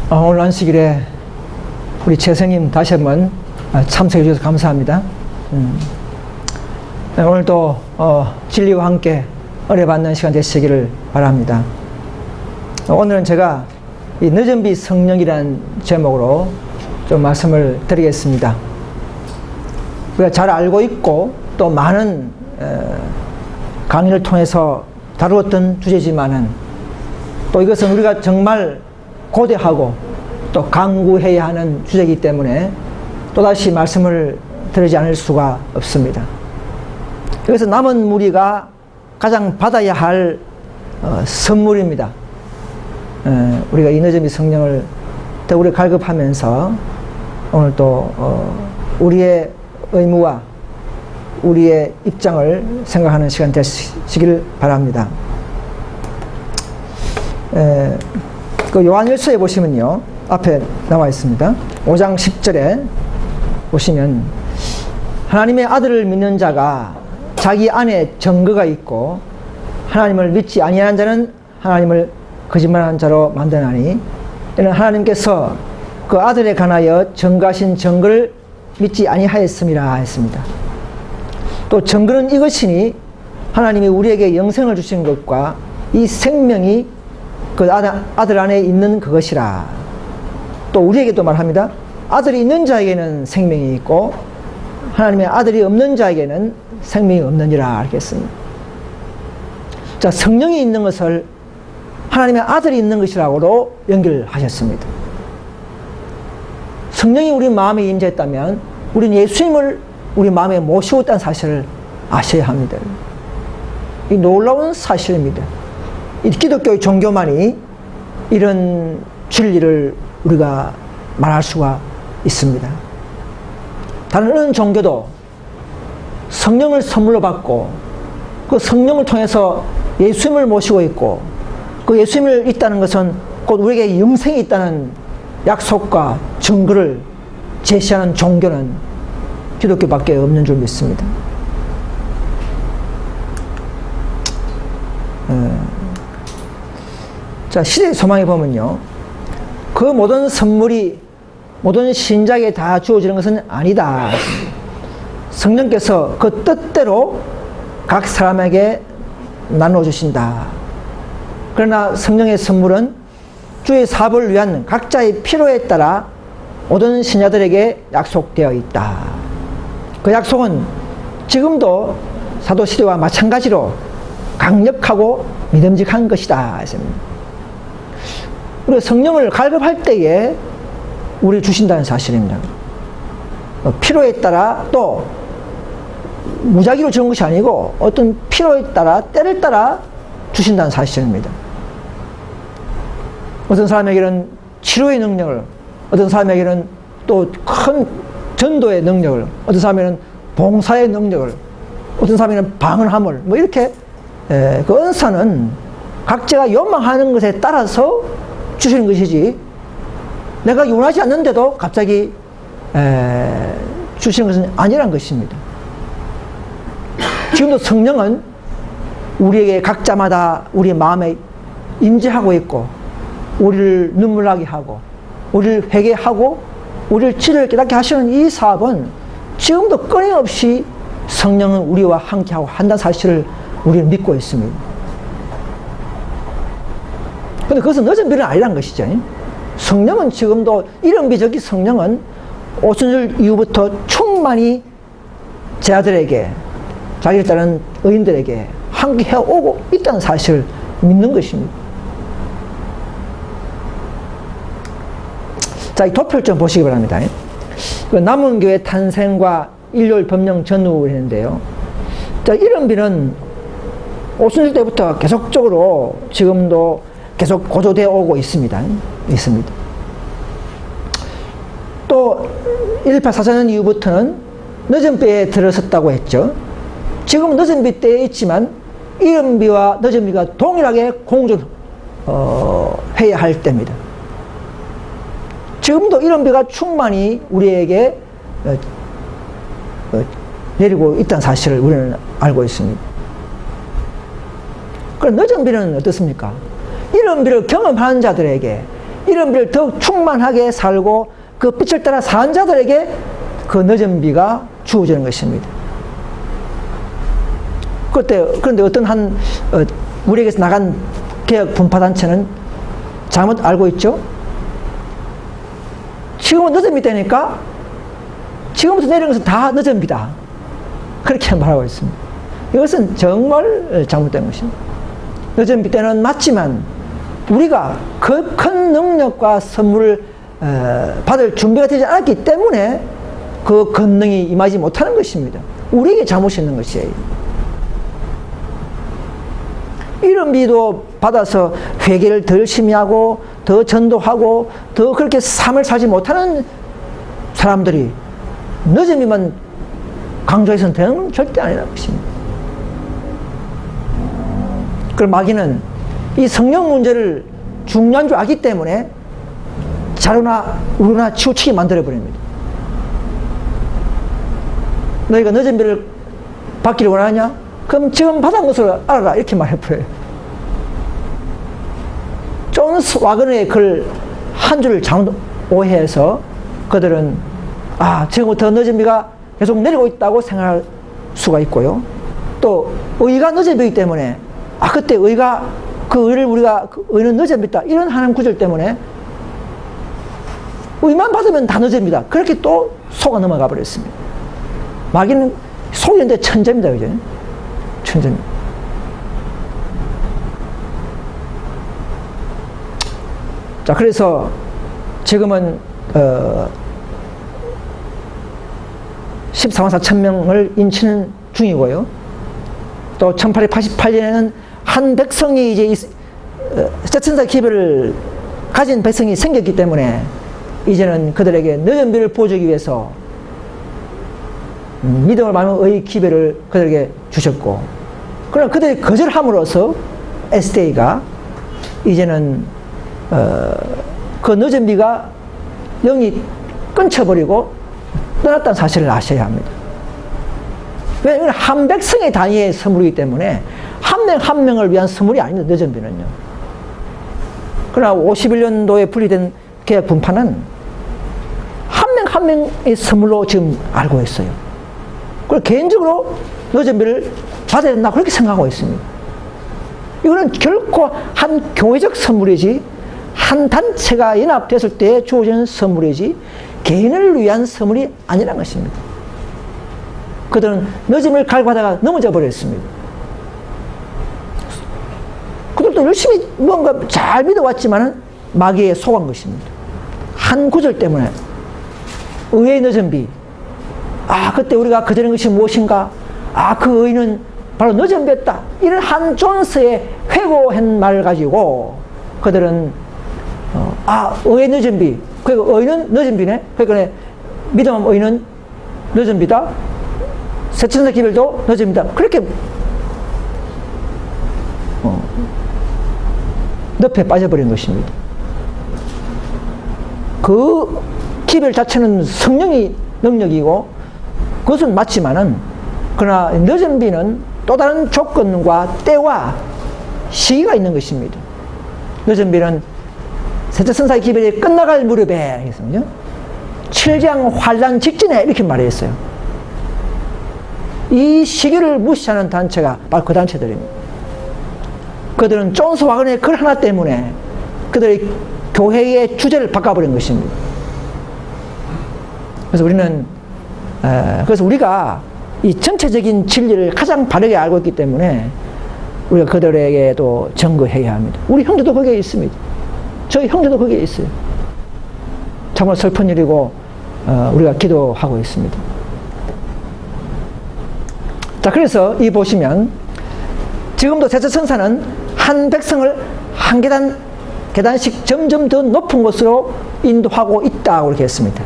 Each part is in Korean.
오늘 안식일에 우리 최성님 다시 한번 참석해 주셔서 감사합니다. 오늘도 진리와 함께 은혜받는 시간 되시기를 바랍니다. 오늘은 제가 이 늦은 빛 성령이라는 제목으로 좀 말씀을 드리겠습니다. 우리가 잘 알고 있고 또 많은 강의를 통해서 다루었던 주제지만은 또 이것은 우리가 정말 고대하고 또 강구해야 하는 주제이기 때문에 또다시 말씀을 드리지 않을 수가 없습니다. 그래서 남은 무리가 가장 받아야 할 선물입니다. 우리가 이 늦은 빛 성령을 우리 갈급하면서 오늘 또 우리의 의무와 우리의 입장을 생각하는 시간 되시길 바랍니다. 그 요한일서에 보시면요, 앞에 나와 있습니다. 5장 10절에 보시면 하나님의 아들을 믿는 자가 자기 안에 증거가 있고 하나님을 믿지 아니하는 자는 하나님을 거짓말하는 자로 만드나니, 이는 하나님께서 그 아들에 관하여 증거하신 증거를 믿지 아니하였음이라 했습니다. 또 증거는 이것이니 하나님이 우리에게 영생을 주신 것과 이 생명이 그 아들 안에 있는 그것이라. 또 우리에게도 말합니다. 아들이 있는 자에게는 생명이 있고 하나님의 아들이 없는 자에게는 생명이 없느니라 이렇게 했습니다. 자, 성령이 있는 것을 하나님의 아들이 있는 것이라고도 연결하셨습니다. 성령이 우리 마음에 임재했다면 우리는 예수님을 우리 마음에 모시고 있다는 사실을 아셔야 합니다. 이 놀라운 사실입니다. 이 기독교의 종교만이 이런 진리를 우리가 말할 수가 있습니다. 다른 어느 종교도 성령을 선물로 받고 그 성령을 통해서 예수님을 모시고 있고 그 예수님을 있다는 것은 곧 우리에게 영생이 있다는 약속과 증거를 제시하는 종교는 기독교밖에 없는 줄 믿습니다. 자, 시대의 소망에 보면요, 그 모든 선물이 모든 신자에게 다 주어지는 것은 아니다. 성령께서 그 뜻대로 각 사람에게 나눠주신다. 그러나 성령의 선물은 주의 사업을 위한 각자의 필요에 따라 모든 신자들에게 약속되어 있다. 그 약속은 지금도 사도시대와 마찬가지로 강력하고 믿음직한 것이다. 우리가 성령을 갈급할 때에 우리 주신다는 사실입니다. 필요에 따라 또 무작위로 주는 것이 아니고 어떤 필요에 따라 때를 따라 주신다는 사실입니다. 어떤 사람에게는 치료의 능력을, 어떤 사람에게는 또 큰 전도의 능력을, 어떤 사람에게는 봉사의 능력을, 어떤 사람에게는 방언함을, 뭐 이렇게 그 은사는 각자가 요망하는 것에 따라서 주시는 것이지, 내가 원하지 않는데도 갑자기 주시는 것은 아니라는 것입니다. 지금도 성령은 우리에게 각자마다 우리 마음에 임재하고 있고 우리를 눈물나게 하고 우리를 회개하고 우리를 진리를 깨닫게 하시는 이 사업은 지금도 끊임없이 성령은 우리와 함께하고 한다는 사실을 우리는 믿고 있습니다. 그런데 그것은 늦은 빛은 아니라는 것이죠. 성령은 지금도 이런비적인 성령은 오순절 이후부터 충만히 제자들에게, 자기를 따르는 의인들에게 함께 해오고 있다는 사실을 믿는 것입니다. 자, 이 도표를 좀 보시기 바랍니다. 남은교회 탄생과 일요일 법령 전후를 했는데요. 자, 이른비는 오순절 때부터 계속적으로 지금도 계속 고조되어 오고 있습니다. 또 1844년 이후부터는 늦은 비에 들어섰다고 했죠. 지금 늦은 비 때에 있지만 이른비와 늦은 비가 동일하게 공존해야 할 때입니다. 지금도 이른비가 충만히 우리에게 내리고 있다는 사실을 우리는 알고 있습니다. 그럼 늦은 비는 어떻습니까? 이른비를 경험하는 자들에게 이런 비를 더욱 충만하게 살고 그 빛을 따라 산 자들에게 그 늦은 비가 주어지는 것입니다. 그런데 어떤 우리에게서 나간 개혁 분파단체는 잘못 알고 있죠? 지금은 늦은 비 때니까 지금부터 내리는 것은 다 늦은 비다. 그렇게 말하고 있습니다. 이것은 정말 잘못된 것입니다. 늦은 비 때는 맞지만 우리가 그 큰 능력과 선물을 받을 준비가 되지 않았기 때문에 그 권능이 임하지 못하는 것입니다. 우리에게 잘못이 있는 것이에요. 이런 비도 받아서 회개를 더 열심히 하고 더 전도하고 더 그렇게 삶을 살지 못하는 사람들이 늦은 비만 강조해서는 되는 건 절대 아니라는 것입니다. 그럼 마귀는 이 성령 문제를 중요한 줄 알기 때문에 자루나 우루나 치우치게 만들어버립니다. 너희가 늦은 비를 받기를 원하냐? 그럼 지금 받은 것을 알아라. 이렇게 말해버려요. 존스 와그너의 글 한 줄을 잘못 오해해서 그들은 지금부터 늦은 비가 계속 내리고 있다고 생각할 수가 있고요. 또 의가 늦은 비이기 때문에 그때 의가 그 의를 우리가 의는 늦은 비다 이런 하나님 구절 때문에 의만 받으면 다 늦은 비다 그렇게 또 속아 넘어가 버렸습니다. 마귀는 속이는데 천재입니다. 그죠? 천재입니다. 자, 그래서 지금은 14만 4천 명을 인치는 중이고요. 또 1888년에는 한 백성이 이제 세천사 기별을 가진 백성이 생겼기 때문에 이제는 그들에게 늦은 비를 보여주기 위해서 믿음을 많은 의 기별을 그들에게 주셨고, 그러나 그들이 거절함으로써 SDA가 이제는 그 늦은 비가 영이 끊쳐버리고 떠났다는 사실을 아셔야 합니다. 왜냐하면 한 백성의 단위의 선물이기 때문에 한 명 한 명을 위한 선물이 아닙니다. 늦은 비는요. 그러나 51년도에 분리된 개혁 분파는 한 명 한 명의 선물로 지금 알고 있어요. 그리고 개인적으로 늦은 비를 받아야 된다 그렇게 생각하고 있습니다. 이거는 결코 한 교회적 선물이지 한 단체가 연합됐을 때 주어지는 선물이지 개인을 위한 선물이 아니라는 것입니다. 그들은 늦음을 갈구하다가 넘어져 버렸습니다. 그들도 열심히 뭔가 잘 믿어왔지만은 마귀에 속은 것입니다. 한 구절 때문에 의의 늦은 비. 그때 우리가 거절한 것이 무엇인가? 그 의는 바로 늦은 비였다. 이런 한 존스의 회고한 말을 가지고 그들은 의의 늦은 비. 그리고 의는 늦은 비네. 그러니까 믿음 의는 늦은 비다. 세천사 기별도 늦은 비다. 그렇게 늪에 빠져버린 것입니다. 그 기별 자체는 성령의 능력이고 그것은 맞지만은 그러나 늦은 비는 또 다른 조건과 때와 시기가 있는 것입니다. 늦은 비는 셋째 천사의 기별이 끝나갈 무렵에 했습니다. 7장 환란 직전에 이렇게 말했어요. 이 시기를 무시하는 단체가 바로 그 단체들입니다. 그들은 존스 와그너의 글 하나 때문에 그들의 교회의 주제를 바꿔버린 것입니다. 그래서 우리가 이 전체적인 진리를 가장 바르게 알고 있기 때문에 우리가 그들에게도 증거해야 합니다. 우리 형제도 거기에 있습니다. 저희 형제도 거기에 있어요. 정말 슬픈 일이고 우리가 기도하고 있습니다. 자, 그래서 이 보시면 지금도 셋째 천사는 한 백성을 한 계단씩 점점 더 높은 곳으로 인도하고 있다고 이렇게 했습니다.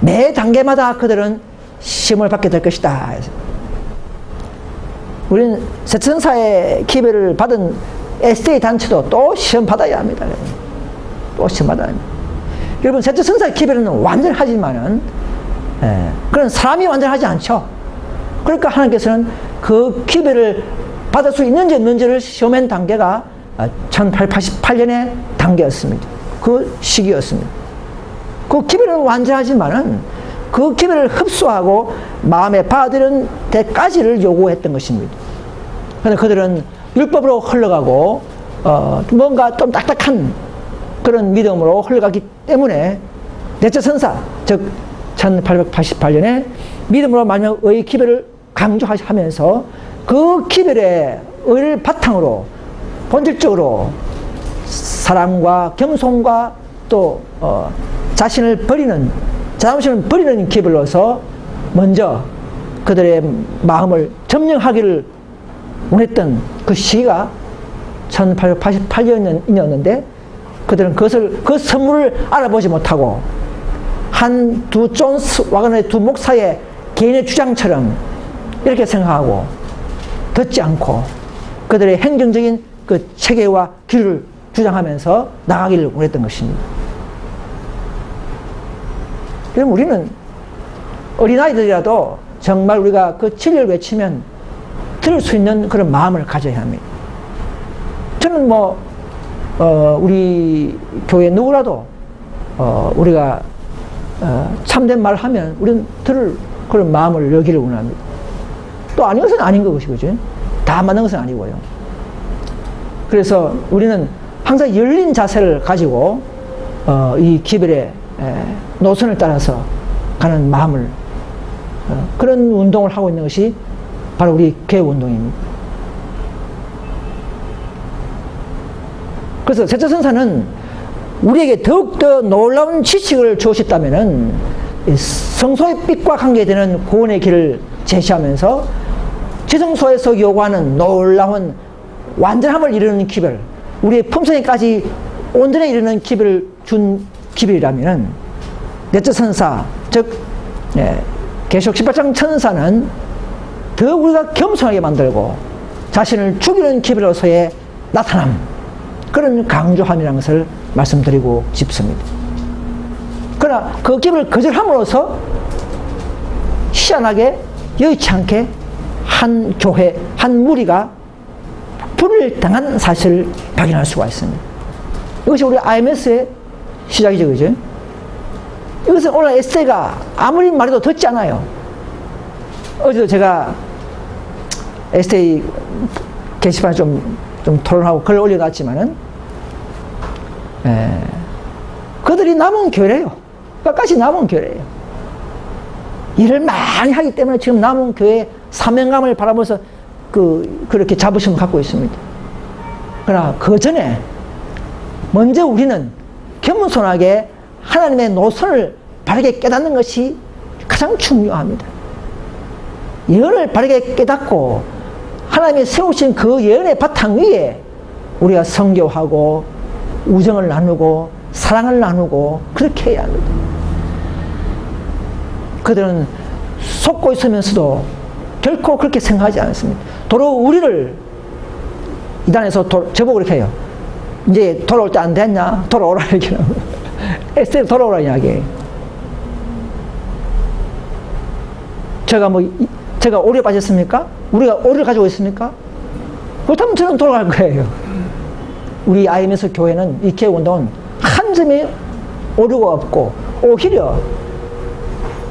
매 단계마다 그들은 시험을 받게 될 것이다. 우리는 셋째 천사의 기별을 받은 SDA 단체도 또 시험 받아야 합니다. 또 시험 받아야 합니다. 여러분, 셋째 천사의 기별은 완전하지만은 그런 사람이 완전하지 않죠. 그러니까 하나님께서는 그 기별을 받을 수 있는지 없는지를 시험한 단계가 1888년의 단계였습니다. 그 시기였습니다. 그 기별은 완전하지만은 그 기별을 흡수하고 마음에 받아들이는 데까지를 요구했던 것입니다. 그런데 그들은 율법으로 흘러가고 뭔가 좀 딱딱한 그런 믿음으로 흘러가기 때문에 넷째 선사, 즉 1888년에 믿음으로 말미암아 의의 기별을 강조하면서 그 기별의 의를 바탕으로 본질적으로 사랑과 겸손과 또 자신을 버리는, 자존심을 버리는 기별로서 먼저 그들의 마음을 점령하기를 원했던 그 시기가 1888년이었는데 그들은 그 선물을 알아보지 못하고 두 존스 와그너의 두 목사의 개인의 주장처럼 이렇게 생각하고 듣지 않고 그들의 행정적인 그 체계와 길을 주장하면서 나가기를 원했던 것입니다. 그럼 우리는 어린아이들이라도 정말 우리가 그 진리를 외치면 들을 수 있는 그런 마음을 가져야 합니다. 저는 우리 교회 누구라도 우리가 참된 말을 하면 우리는 들을 그런 마음을 여기를 원합니다. 또 아닌 것은 아닌 것이 그죠? 다 맞는 것은 아니고요. 그래서 우리는 항상 열린 자세를 가지고 이 기별의 노선을 따라서 가는 마음을 그런 운동을 하고 있는 것이 바로 우리 개혁 운동입니다. 그래서 셋째 선사는 우리에게 더욱더 놀라운 지식을 주셨다면은 성소의 빛과 관계되는 구원의 길을 제시하면서 지성소에서 요구하는 놀라운 완전함을 이루는 기별, 우리의 품성에까지 온전에 이르는 기별을 준 기별이라면 넷째 선사, 즉 계시록 18장 천사는 더 우리가 겸손하게 만들고 자신을 죽이는 기별로서의 나타남, 그런 강조함이라는 것을 말씀드리고 싶습니다. 그러나 그 기별을 거절함으로써 희한하게 여의치 않게 한 교회, 한 무리가 불을 당한 사실을 발견할 수가 있습니다. 이것이 우리 IMS의 시작이죠, 그죠? 이것은 오늘 에세이가 아무리 말해도 듣지 않아요. 어제도 제가 에세이 게시판에 좀 토론하고 글 올려놨지만은, 그들이 남은 교회래요. 끝까지 남은 교회래요. 일을 많이 하기 때문에 지금 남은 교회의 사명감을 바라보면서 그렇게 자부심을 갖고 있습니다. 그러나 그 전에 먼저 우리는 겸손하게 하나님의 노선을 바르게 깨닫는 것이 가장 중요합니다. 예언을 바르게 깨닫고 하나님이 세우신 그 예언의 바탕 위에 우리가 선교하고 우정을 나누고 사랑을 나누고 그렇게 해야 합니다. 그들은 속고 있으면서도 결코 그렇게 생각하지 않습니다. 도로 우리를 이단에서 저보고 그렇게 해요. 이제 돌아올 때 안 됐냐? 돌아오라 이렇게 에스테 돌아오라 이야기예요. 제가 오류에 빠졌습니까? 우리가 오류를 가지고 있습니까? 그렇다면 저는 돌아갈 거예요. 우리 IMS 교회는, 이 개혁운동은 한 점의 오류가 없고 오히려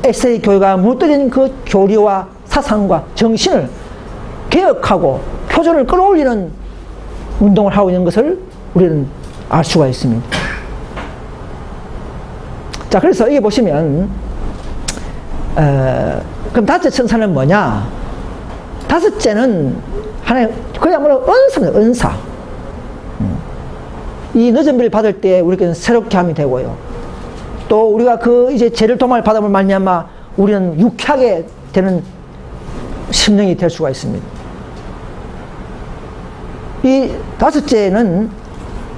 에세이 교회가 묻어진 그 교리와 사상과 정신을 개혁하고 표준을 끌어올리는 운동을 하고 있는 것을 우리는 알 수가 있습니다. 자, 그래서 여기 보시면 그럼 다섯째 천사는 뭐냐? 다섯째는 하나의 그야말로 은사입니다. 은사. 이 늦은 비를 받을 때 우리에게는 새롭게 함이 되고요. 또 우리가 이제 죄를 도말을 받음을 말미암아 우리는 유쾌하게 되는 심령이 될 수가 있습니다. 이 다섯째는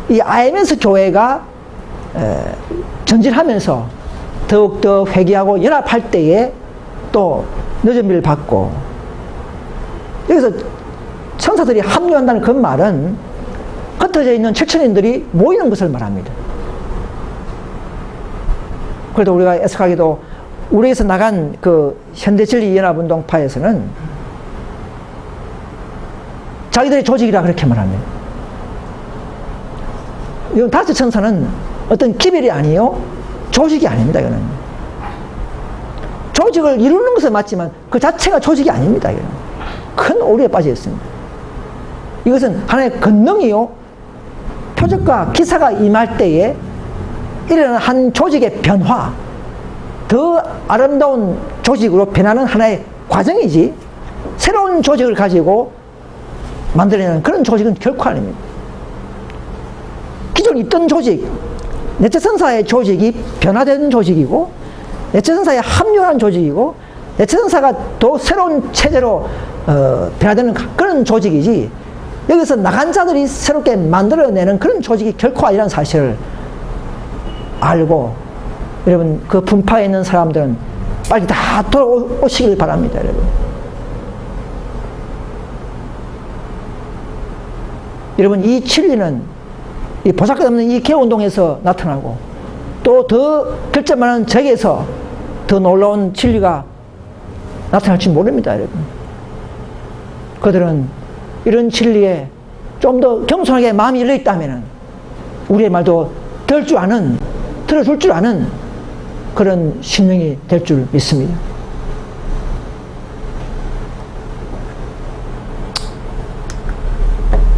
이 IMS 교회가 전진하면서 더욱더 회개하고 연합할 때에 또 늦은 비를 받고, 여기서 천사들이 합류한다는 그 말은 흩어져 있는 철천인들이 모이는 것을 말합니다. 그래도 우리가 애석하게도 우리에서 나간 그 현대진리연합운동파에서는 자기들의 조직이라 그렇게 말합니다. 이 다섯 천사는 어떤 기별이 아니요 조직이 아닙니다. 이거는 조직을 이루는 것은 맞지만 그 자체가 조직이 아닙니다. 이거는 큰 오류에 빠져 있습니다. 이것은 하나의 권능이요 표적과 기사가 임할 때에 일어나는 한 조직의 변화, 더 아름다운 조직으로 변하는 하나의 과정이지 새로운 조직을 가지고 만들어내는 그런 조직은 결코 아닙니다. 기존 있던 조직, 내체선사의 조직이 변화된 조직이고 내체선사에 합류한 조직이고 내체선사가 또 새로운 체제로 변화되는 그런 조직이지 여기서 나간 자들이 새롭게 만들어내는 그런 조직이 결코 아니라는 사실을 알고 여러분 그 분파에 있는 사람들은 빨리 다 돌아오시길 바랍니다. 여러분 이 진리는 이 보잘것없는 이 개운동에서 나타나고 또 더 결점 많은 적에서 더 놀라운 진리가 나타날지 모릅니다. 여러분 그들은 이런 진리에 좀 더 겸손하게 마음이 열려있다면 우리의 말도 들어줄 줄 아는 그런 심령이 될 줄 믿습니다.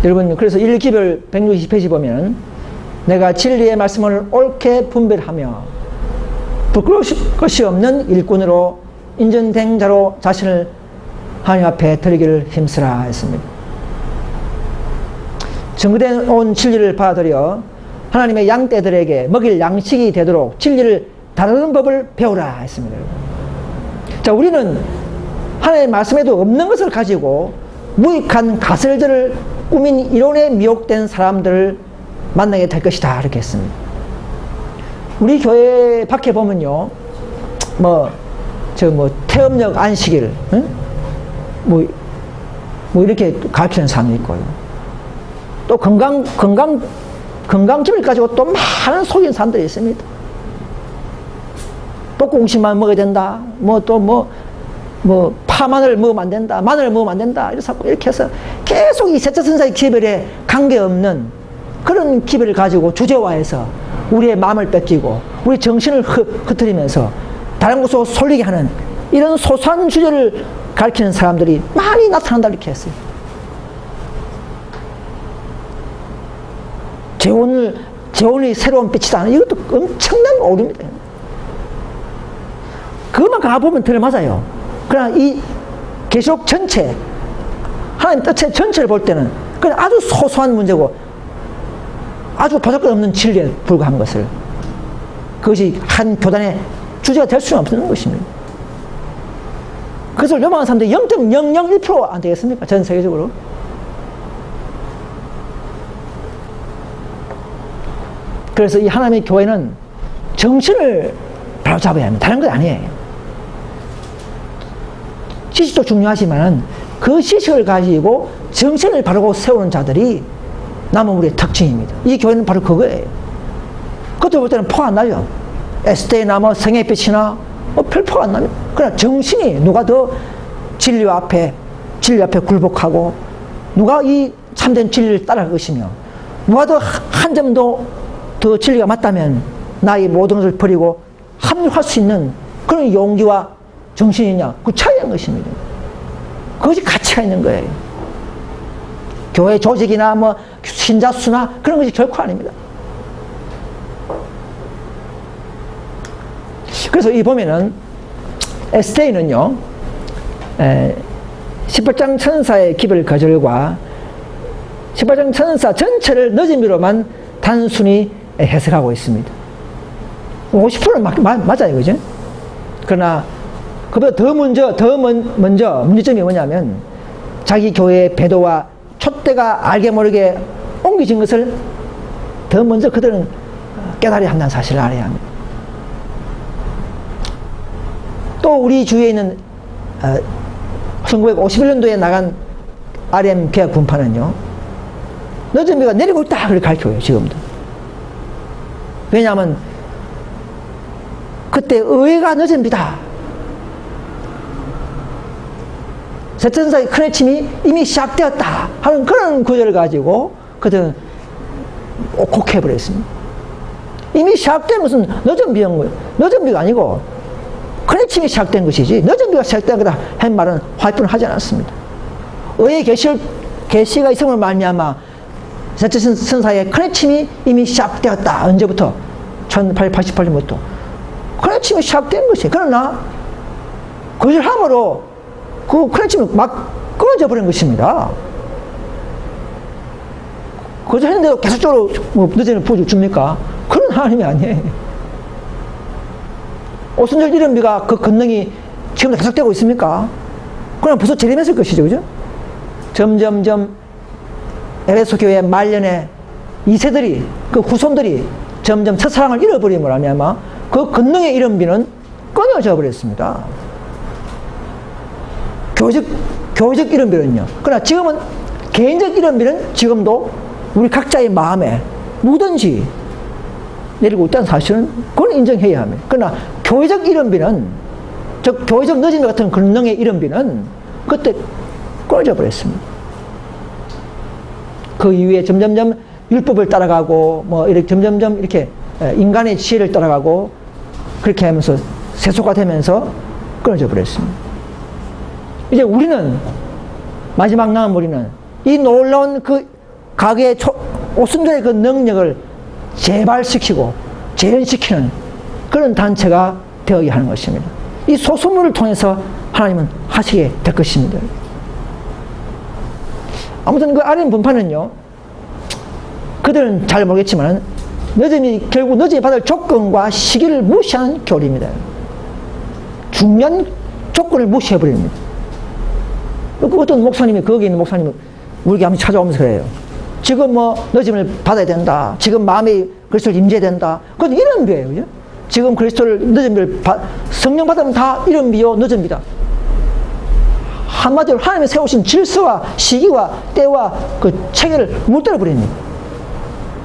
여러분 그래서 1기별 160페이지 보면 내가 진리의 말씀을 옳게 분별하며 부끄러울 것이 없는 일꾼으로 인정된 자로 자신을 하나님 앞에 드리기를 힘쓰라 했습니다. 증거된 온 진리를 받아들여 하나님의 양떼들에게 먹일 양식이 되도록 진리를 다루는 법을 배우라 했습니다. 자, 우리는 하나님의 말씀에도 없는 것을 가지고 무익한 가설들을 꾸민 이론에 미혹된 사람들을 만나게 될 것이다 이렇게 했습니다. 우리 교회 밖에 보면요 태음력 안식일 응? 뭐 이렇게 가르치는 사람이 있고요. 또 건강집을 가지고 또 많은 속인 사람들이 있습니다. 또 공식만 먹어야 된다. 파마늘 먹으면 안 된다. 마늘 먹으면 안 된다. 이렇게 해서 계속 이 셋째 선사의 기별에 관계없는 그런 기별을 가지고 주제화해서 우리의 마음을 뺏기고 우리 정신을 흐트리면서 다른 곳으로 쏠리게 하는 이런 소소한 주제를 가르치는 사람들이 많이 나타난다 이렇게 했어요. 재혼의 새로운 빛이다. 이것도 엄청난 오류입니다. 그것만 가보면 들어맞아요. 그러나 이 계시록 전체, 하나님 뜻의 전체를 볼 때는 그냥 아주 소소한 문제고 아주 보잘것없는 진리에 불과한 것을 그것이 한 교단의 주제가 될 수는 없는 것입니다. 그것을 요망한 사람들이 0.001% 안 되겠습니까? 전 세계적으로. 그래서 이 하나님의 교회는 정신을 바로잡아야 합니다. 다른 건 아니에요. 지식도 중요하지만 그 지식을 가지고 정신을 바르고 세우는 자들이 남은 우리의 특징입니다. 이 교회는 바로 그거예요. 그것도 볼 때는 포가 안 나죠. 에스테나 성의 빛이나 별 포가 안 납니다. 그러나 정신이 누가 더 진리 앞에 굴복하고 누가 이 참된 진리를 따라갈 것이며 누가 더 한 점도 더 진리가 맞다면 나의 모든 것을 버리고 합류할 수 있는 그런 용기와 정신이냐 그 차이인 것입니다. 그것이 가치가 있는 거예요. 교회 조직이나 신자 수나 그런 것이 결코 아닙니다. 그래서 이 보면은 에스테이는요 18장 천사의 기별 거절과 18장 천사 전체를 늦음이로만 단순히 해석하고 있습니다. 50%는 맞아요, 그죠? 그러나 그보다 더 먼저 문제점이 뭐냐면 자기 교회의 배도와 촛대가 알게 모르게 옮겨진 것을 더 먼저 그들은 깨달아야 한다는 사실을 알아야 합니다. 또 우리 주위에 있는 1951년도에 나간 RM 개혁 분파는요 늦은비가 내리고 있다 그렇게 가르쳐요. 지금도. 왜냐하면 그때 의회가 늦은비다. 세천사의 큰 해침이 이미 시작되었다 하는 그런 구절을 가지고 그들은 옥혹해버렸습니다. 이미 시작된 것은 늦은 비용, 늦은 비가 아니고 크래침이 시작된 것이지 늦은 비가 시작된 거다 한 말은 화이프는 하지 않았습니다. 의의 계시가 있음을 말미암아 셋째 천사의 크래침이 이미 시작되었다. 언제부터? 1888년부터 크래침이 시작된 것이. 그러나 거절함으로 그 크래침이 막 끊어져 버린 것입니다. 거절했는데도 계속적으로 뭐 늦은 부어줄 줍니까? 그런 하나님이 아니에요. 오순절 이른비가 그 권능이 지금도 계속되고 있습니까? 그럼 벌써 재림했을 것이죠, 그죠? 점점점 에베소 교회 말년에 2세들이, 그 후손들이 점점 첫사랑을 잃어버림을 하냐마 그 권능의 이른비는 끊어져 버렸습니다. 교회적 이른비는요. 그러나 지금은 개인적 이른비는 지금도 우리 각자의 마음에 누구든지 내리고 있다는 사실은 그건 인정해야 합니다. 그러나 교회적 이른비는, 즉 교회적 늦은 것 같은 권능의 이른비는 그때 꺼져 버렸습니다. 그 이후에 점점점 율법을 따라가고 뭐 이렇게 점점점 이렇게 인간의 지혜를 따라가고 그렇게 하면서 세속화 되면서 끊어져 버렸습니다. 이제 우리는 마지막 남은 우리는 이 놀라운 그 가게의 오순절의 그 능력을 재발시키고 재현시키는 그런 단체가 되어야 하는 것입니다. 이 소수물을 통해서 하나님은 하시게 될 것입니다. 아무튼 그 아련 분파는요, 그들은 잘 모르겠지만 결국 늦음이 받을 조건과 시기를 무시한 교리입니다. 중요한 조건을 무시해버립니다. 어떤 목사님이, 거기 있는 목사님이 우리에게 한번 찾아오면서 그래요. 지금 뭐 늦음을 받아야 된다. 지금 마음이 그리스도를 임재해야 된다. 그건 이런 비예요. 그죠? 지금 그리스도를 늦음을 성령 받으면 다 이런 비요, 늦은 비다. 한마디로 하나님이 세우신 질서와 시기와 때와 그 체계를 무너뜨려 버립니다.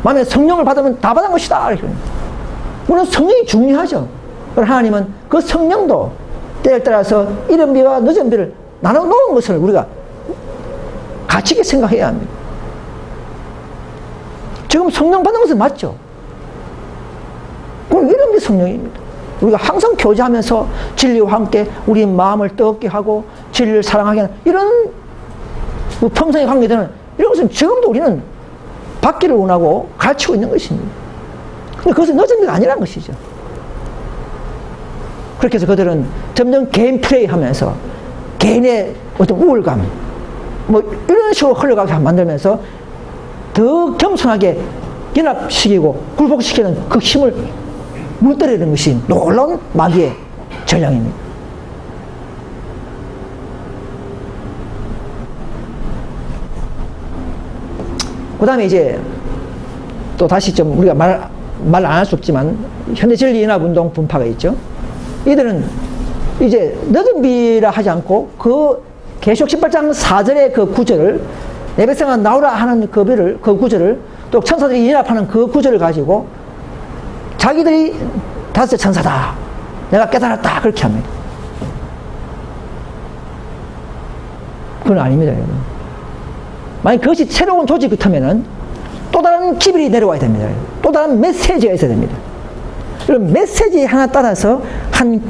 만약에 성령을 받으면 다 받은 것이다. 물론 성령이 중요하죠. 그러나 하나님은 그 성령도 때에 따라서 이른 비와 늦은 비를 나눠 놓은 것을 우리가 가치 있게 생각해야 합니다. 지금 성령 받는 것은 맞죠. 그럼 이런 게 성령입니다. 우리가 항상 교제하면서 진리와 함께 우리 마음을 뜨겁게 하고 진리를 사랑하게 하는 이런 평생에 관계되는 이런 것은 지금도 우리는 받기를 원하고 가르치고 있는 것입니다. 근데 그것은 늦은 게 아니라는 것이죠. 그렇게 해서 그들은 점점 개인 플레이 하면서 개인의 어떤 우월감 뭐 이런 식으로 흘러가게 만들면서 더 겸손하게 연합시키고 굴복시키는 그 힘을 무너뜨리는 것이 놀라운 마귀의 전략입니다. 그 다음에 이제 또 다시 좀 우리가 말 안 할 수 없지만 현대진리연합운동 분파가 있죠. 이들은 이제 늦은 비라 하지 않고 그 계시록 18장 4절의 그 구절을 내 백성아 나오라 하는 그 구절을 또 천사들이 연합하는 그 구절을 가지고 자기들이 다섯째 천사다. 내가 깨달았다. 그렇게 합니다. 그건 아닙니다, 여러분. 만약 그것이 새로운 조직 같으면은 또 다른 기별이 내려와야 됩니다. 또 다른 메시지가 있어야 됩니다. 그럼 메시지 하나 따라서 한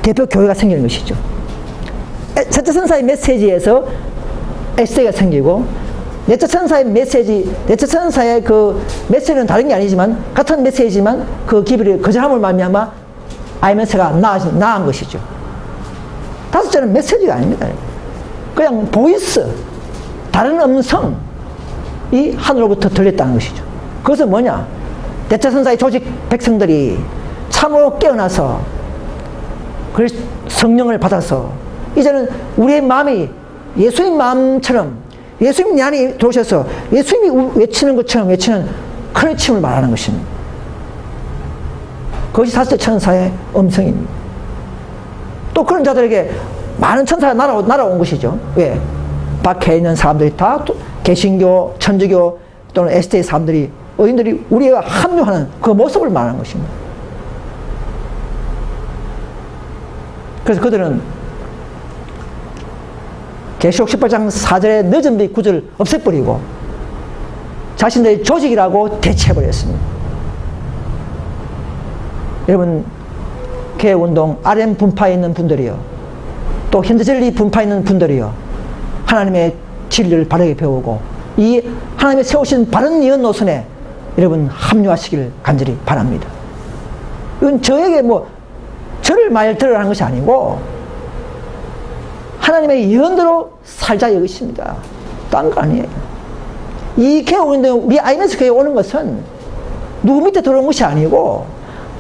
대표 교회가 생기는 것이죠. 셋째 천사의 메시지에서 에스더가 생기고 넷째 천사의 그 메시지는 다른 게 아니지만 같은 메시지지만 그 기별이 거절함을 말미암아 아이메스가 나은 것이죠. 다섯째는 메시지가 아닙니다. 그냥 보이스, 다른 음성이 하늘로부터 들렸다는 것이죠. 그것은 뭐냐? 넷째 천사의 조직 백성들이 참으로 깨어나서 성령을 받아서 이제는 우리의 마음이 예수님 마음처럼 예수님 내 안에 들어오셔서 예수님이 외치는 것처럼 외치는 크래침을 말하는 것입니다. 그것이 다섯째 천사의 음성입니다. 또 그런 자들에게 많은 천사가 날아온 것이죠. 왜? 밖에 있는 사람들이 다 개신교, 천주교 또는 에스테의 사람들이 의인들이 우리가 합류하는 그 모습을 말하는 것입니다. 그래서 그들은 계시록 18장 4절의 늦은 비 9절을 없애버리고 자신들의 조직이라고 대체해버렸습니다. 여러분, 개혁운동 RM 분파에 있는 분들이요, 또 현대전리 분파에 있는 분들이요, 하나님의 진리를 바르게 배우고 이 하나님의 세우신 바른 예언 노선에 여러분 합류하시길 간절히 바랍니다. 이건 저에게 저를 말 들으라는 것이 아니고 하나님의 예언대로 살자 이것입니다. 딴 거 아니에요. 이 개혁운동, 우리 IMS 교회에 오는 것은 누구 밑에 들어온 것이 아니고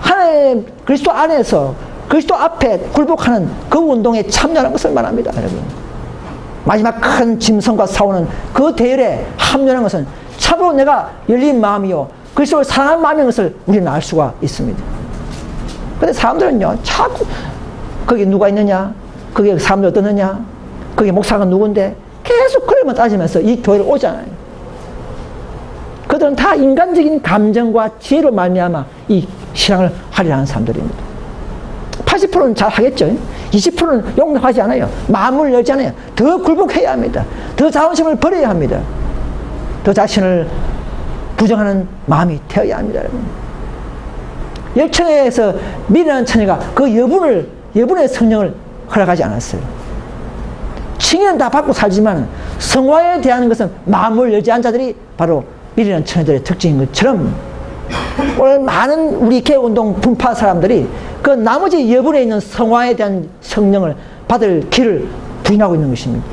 하나님 그리스도 안에서 그리스도 앞에 굴복하는 그 운동에 참여하는 것을 말합니다. 여러분, 마지막 큰 짐승과 싸우는 그 대열에 합류하는 것은 참으로 내가 열린 마음이요 그리스도를 사랑하는 마음인 것을 우리는 알 수가 있습니다. 근데 사람들은요, 자꾸 거기 누가 있느냐, 거기에 사람들 어떠느냐, 거기 목사가 누군데 계속 그것만 따지면서 이 교회를 오잖아요. 그들은 다 인간적인 감정과 지혜로 말미암아 이 신앙을 하려 하는 사람들입니다. 80%는 잘 하겠죠. 20%는 용납하지 않아요. 마음을 열지 않아요. 더 굴복해야 합니다. 더 자존심을 버려야 합니다. 더 자신을 부정하는 마음이 되어야 합니다. 여러분, 열처에서 미련한 처녀가 그 여분의 성령을 허락하지 않았어요. 칭의는 다 받고 살지만 성화에 대한 것은 마음을 열지 않은 자들이 바로 미련한 처녀들의 특징인 것처럼 오늘 많은 우리 개혁운동 분파 사람들이 그 나머지 여분에 있는 성화에 대한 성령을 받을 길을 부인하고 있는 것입니다.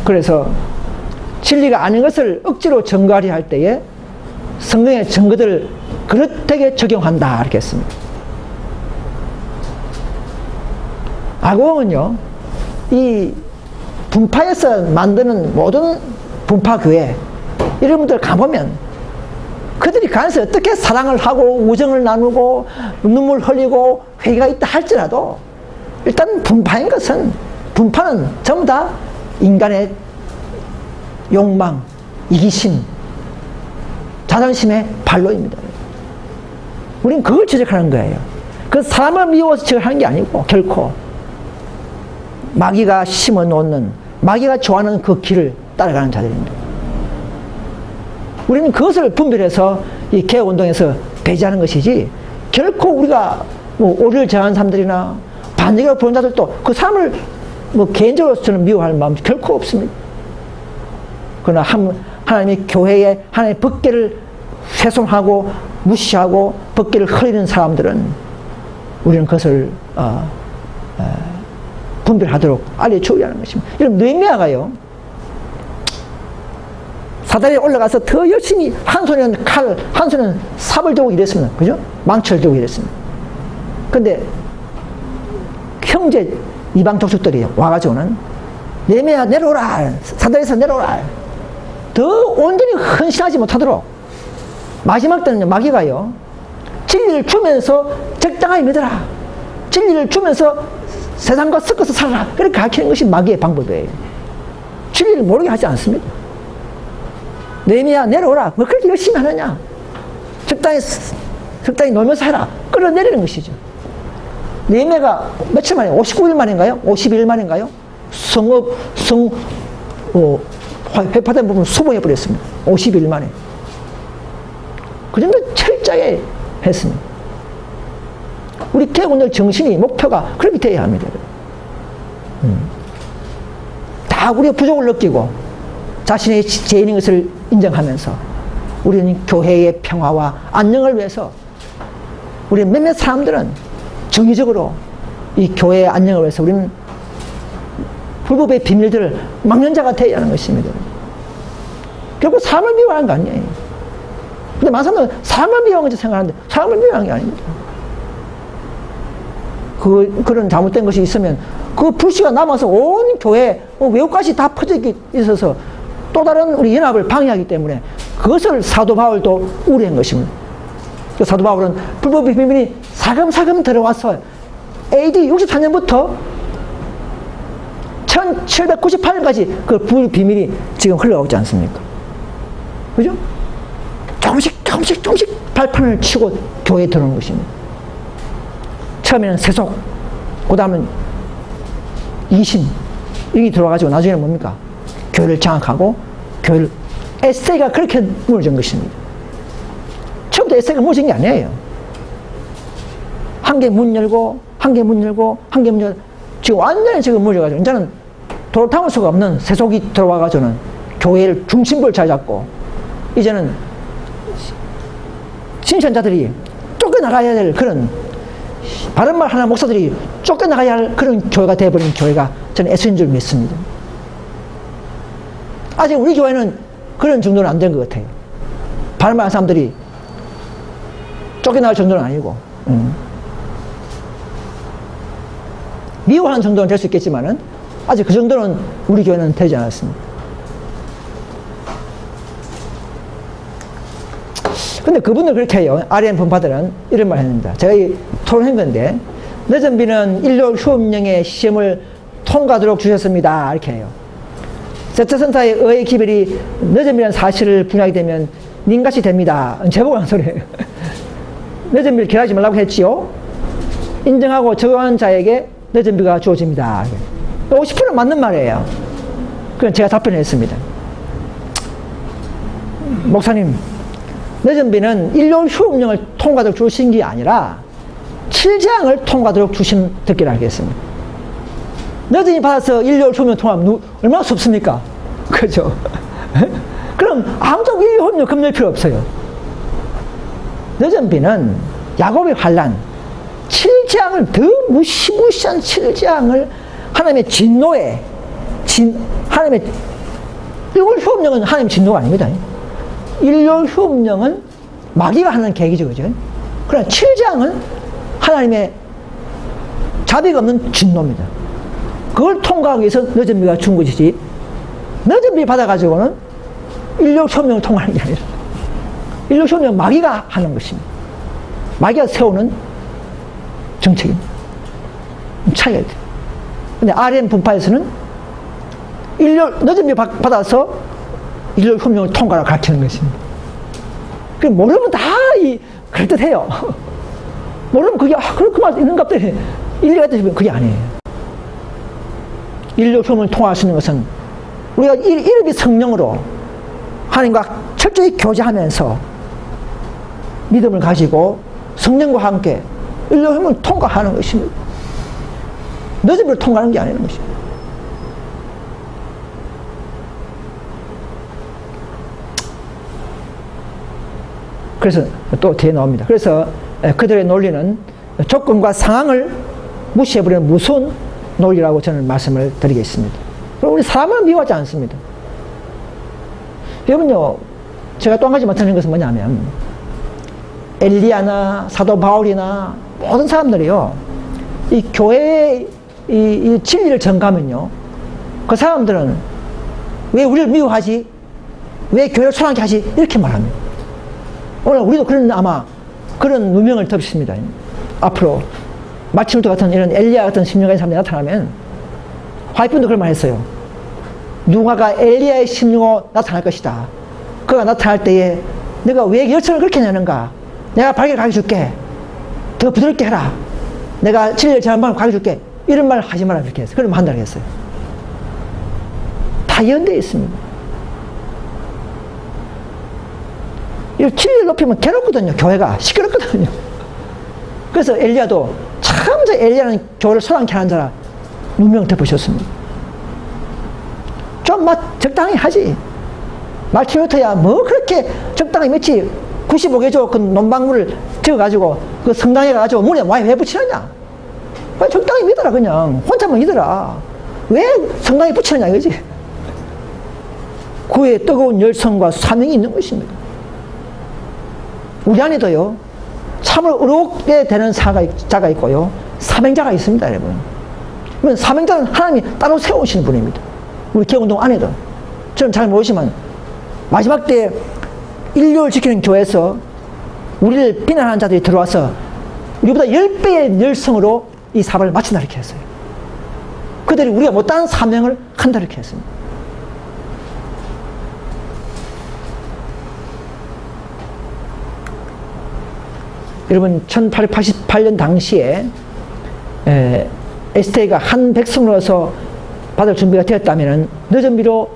그래서 진리가 아닌 것을 억지로 증거하려 할 때에 성경의 증거들을 그릇되게 적용한다 이렇게 했습니다. 아고응은요, 이 분파에서 만드는 모든 분파교회 이런 분들 가보면 그들이 그 안에서 어떻게 사랑을 하고 우정을 나누고 눈물 흘리고 회개가 있다 할지라도 일단 분파인 것은, 분파는 전부 다 인간의 욕망, 이기심, 자존심의 발로입니다. 우린 그걸 지적하는 거예요. 그 사람을 미워서 지적하는 게 아니고 결코 마귀가 심어놓는, 마귀가 좋아하는 그 길을 따라가는 자들입니다. 우리는 그것을 분별해서 이 개혁운동에서 배제하는 것이지, 결코 우리가 오류를 저하는 사람들이나 반역을 보는 자들도 그 사람을 개인적으로 저는 미워할 마음이 결코 없습니다. 그러나 하나님의 교회에 하나님의 법궤를 훼손하고 무시하고 법궤를 흘리는 사람들은 우리는 그것을 분별하도록 알려주어야 하는 것입니다. 여러분, 느헤미야가요, 사다리에 올라가서 더 열심히 한 손에는 칼, 한 손에는 삽을 들고 일했습니다. 그죠? 망치를 들고 일했습니다. 근데 형제 이방 족속들이 와가지고는 느헤미야 내려오라, 사다리에서 내려오라, 더 온전히 헌신하지 못하도록 마지막 때는 마귀가요, 진리를 주면서 적당하게 믿어라, 진리를 주면서 세상과 섞어서 살아라, 그렇게 가르치는 것이 마귀의 방법이에요. 진리를 모르게 하지 않습니다. 느헤미야 내려오라, 뭐 그렇게 열심히 하느냐, 적당히 놀면서 해라, 끌어내리는 것이죠. 느헤미야가 며칠 만에 59일 만인가요? 52일 만인가요? 회파된 부분 수봉해버렸습니다. 52일 만에. 그 정도 철저하게 했습니다. 우리 개혁운동 정신이, 목표가 그렇게 되어야 합니다. 다 우리의 부족을 느끼고 자신의 죄인인 것을 인정하면서 우리는 교회의 평화와 안녕을 위해서, 우리 몇몇 사람들은 정의적으로 이 교회의 안녕을 위해서 우리는 불법의 비밀들을 막는 자가 되어야 하는 것입니다. 결국 사람을 미워하는 거 아니에요. 근데 많은 사람들은 사람을 미워한 것이 생각하는데 사람을 미워하는 게 아닙니다. 그런 잘못된 것이 있으면 그 불씨가 남아서 온 교회 외국까지 다 퍼져 있어서 또 다른 우리 연합을 방해하기 때문에 그것을 사도 바울도 우려한 것입니다. 그 사도 바울은 불법의 비밀이 사금사금 들어와서 AD 64년부터 1798년까지 그 불비밀이 지금 흘러가고 있지 않습니까? 그죠? 조금씩 발판을 치고 교회에 들어오는 것입니다. 처음에는 세속, 그 다음은 이심, 이게 들어와가지고 나중에는 뭡니까? 교회를 장악하고 교회를 에스테가 그렇게 무너진 것입니다. 처음부터 에스테가 무너진 게 아니에요. 한 개 문 열고 한 개 문 열고 한 개 문 열고 지금 완전히 지금 무너져가지고 이제는 도로 담을 수가 없는 세속이 들어와가지고는 교회를 중심부를 잘 잡고 이제는 신천자들이 쫓겨나가야 될 그런 바른말 하나 목사들이 쫓겨나가야 할 그런 교회가 되어버린 교회가 저는 에스인 줄 믿습니다. 아직 우리 교회는 그런 정도는 안 된 것 같아요. 바른말 하는 사람들이 쫓겨나갈 정도는 아니고 미워하는 정도는 될 수 있겠지만은 아직 그 정도는 우리 교회는 되지 않았습니다. 근데 그분들 그렇게 해요. RN 분파들은 이런 말 했습니다. 제가 토론한 건데, 늦은 비는 일요일 휴업령의 시험을 통과하도록 주셨습니다. 이렇게 해요. 세트센터의 의회 기별이 늦은 비라는 사실을 분양하게 되면 님같이 됩니다. 제보가 한 소리예요. 늦은 비를 기다리지 말라고 했지요. 인정하고 적용하는 자에게 늦은 비가 주어집니다. 50%는 맞는 말이에요. 그럼 제가 답변을 했습니다. 목사님, 늦은 비는 일요일 휴업령을 통과하도록 주신 게 아니라 7장을 통과하도록 주신 듣기를 하겠습니다. 늦은 비 받아서 일요일 휴업령 통과하면 얼마나 섭습니까? 그죠? 그럼 아무도 일요일 휴업령 겁낼 필요 없어요. 늦은 비는 야곱의 환란 7장을 더 무시무시한 7장을 하나님의 진노에 하나님의 일요일 휴업령은 하나님의 진노가 아닙니다. 일요일 휴업령은 마귀가 하는 계기죠, 그죠? 그러나 7장은 하나님의 자비가 없는 진노입니다. 그걸 통과하기 위해서 늦은 비가 준 것이지, 늦은 비 받아가지고는 일요일 휴업령을 통과하는 게 아니라 일요일 휴업령은 마귀가 하는 것입니다. 마귀가 세우는 정책입니다. 차이가 있어요. 근데 RM 분파에서는 늦은 비 받아서 일요일 휴업령을 통과하라 가르치는 것입니다. 그럼 모르면 다 그럴듯해요. 모르면 그게 그 말 있는가 보다 일리가 있다면 그게 아니에요. 일요일 휴업령을 통과할 수 있는 것은 우리가 일비 성령으로 하나님과 철저히 교제하면서 믿음을 가지고 성령과 함께 일요일 휴업령을 통과하는 것입니다. 늦은 비를 통과하는 게 아니는 것입니다. 그래서 또 뒤에 나옵니다. 그래서 그들의 논리는 조건과 상황을 무시해버리는 무서운 논리라고 저는 말씀을 드리겠습니다. 우리 사람을 미워하지 않습니다. 여러분요, 제가 또 한 가지 맡는 것은 뭐냐면, 엘리야나 사도 바울이나 모든 사람들이요, 이 교회의 이 진리를 전가하면요, 그 사람들은 왜 우리를 미워하지? 왜 교회를 소란하게 하지? 이렇게 말합니다. 오늘 우리도 아마 그런 누명을 덮습니다. 앞으로 마침도 같은 이런 엘리야 같은 심령가인 사람이 나타나면, 화이트분도 그런 말 했어요. 누가가 엘리야의 심령으로 나타날 것이다. 그가 나타날 때에 내가 왜 열정을 그렇게 내는가? 내가 발견을 가르쳐줄게. 더 부드럽게 해라. 내가 진리를 전하는 방법을 가르쳐줄게. 이런 말 하지 마라. 이렇게 했어요. 그럼 한다고 했어요. 다 연대에 있습니다. 이 진리를 높이면 괴롭거든요. 교회가 시끄럽거든요. 그래서 엘리야도 참 저 엘리야는 교회를 소란케 하는 자라 누명 덮으셨습니다. 좀 적당히 하지. 말티노트야 뭐 그렇게 적당히 며칠 95개조 그 논방문을 적어가지고 그 성당에 가가지고 문에 왜 붙이느냐? 왜 적당히 믿어라. 그냥 혼자만 믿어라. 왜 성당에 붙이느냐 이거지. 그의 뜨거운 열성과 사명이 있는 것입니다. 우리 안에도요, 참으로 의롭게 되는 자가 있고요, 사명자가 있습니다, 여러분. 그러면 사명자는 하나님이 따로 세우시는 분입니다. 우리 개운동 안에도. 저는 잘 모르지만, 마지막 때 인류를 지키는 교회에서 우리를 비난하는 자들이 들어와서 우리보다 10배의 열성으로 이 사업을 마친다, 이렇게 했어요. 그들이 우리가 못한 사명을 한다, 이렇게 했습니다. 여러분, 1888년 당시에 에스테가 한 백성으로서 받을 준비가 되었다면 늦은 비로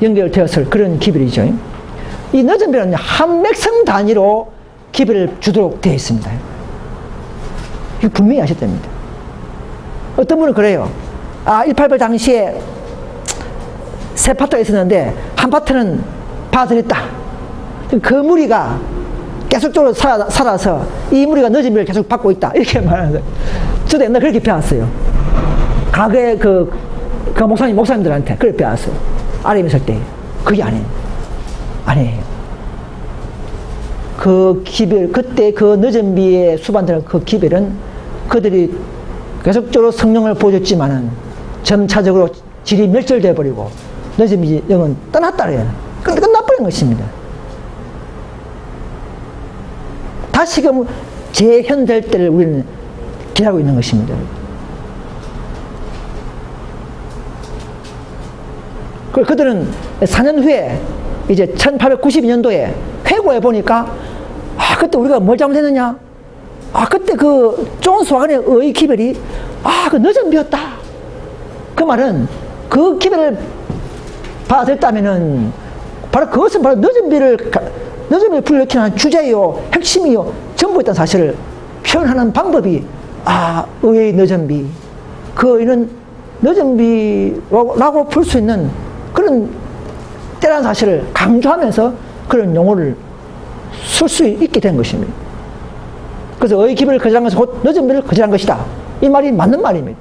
연결되었을 그런 기별이죠. 이 늦은 별은 한맥성 단위로 기별을 주도록 되어 있습니다. 이거 분명히 아셔야 됩니다. 어떤 분은 그래요. 188 당시에 세 파트가 있었는데 한 파트는 받아들였다. 그 무리가 계속적으로 살아서 이 무리가 늦은 별을 계속 받고 있다. 이렇게 말하는 거예요. 저도 옛날에 그렇게 배웠어요. 과거에 그 목사님들한테 그렇게 배웠어요. RM에 있을 때. 그게 아니에요. 그 기별, 그때 그 늦은 비의 수반되는 그 기별은 그들이 계속적으로 성령을 보여줬지만은 점차적으로 질이 멸절되어 버리고 늦은 비 영은 떠났다 그래요. 끝나버린 것입니다. 다시금 재현될 때를 우리는 기다리고 있는 것입니다. 그들은 4년 후에 이제 1892년도에 회고해 보니까 그때 우리가 뭘 잘못했느냐, 그때 그 존스 와건의 의 기별이 그 늦은 비였다. 그 말은 그 기별을 받아들였다면은 바로 그것은 바로 늦은 비를 불러일으키는 주제요, 핵심이요, 전부였다는 사실을 표현하는 방법이 의의 늦은 비, 그 의는 늦은 비라고 볼 수 있는 그런 때라는 사실을 강조하면서 그런 용어를 쓸 수 있게 된 것입니다. 그래서 의의 기별을 거절한 것은 곧 늦은 비를 거절한 것이다. 이 말이 맞는 말입니다.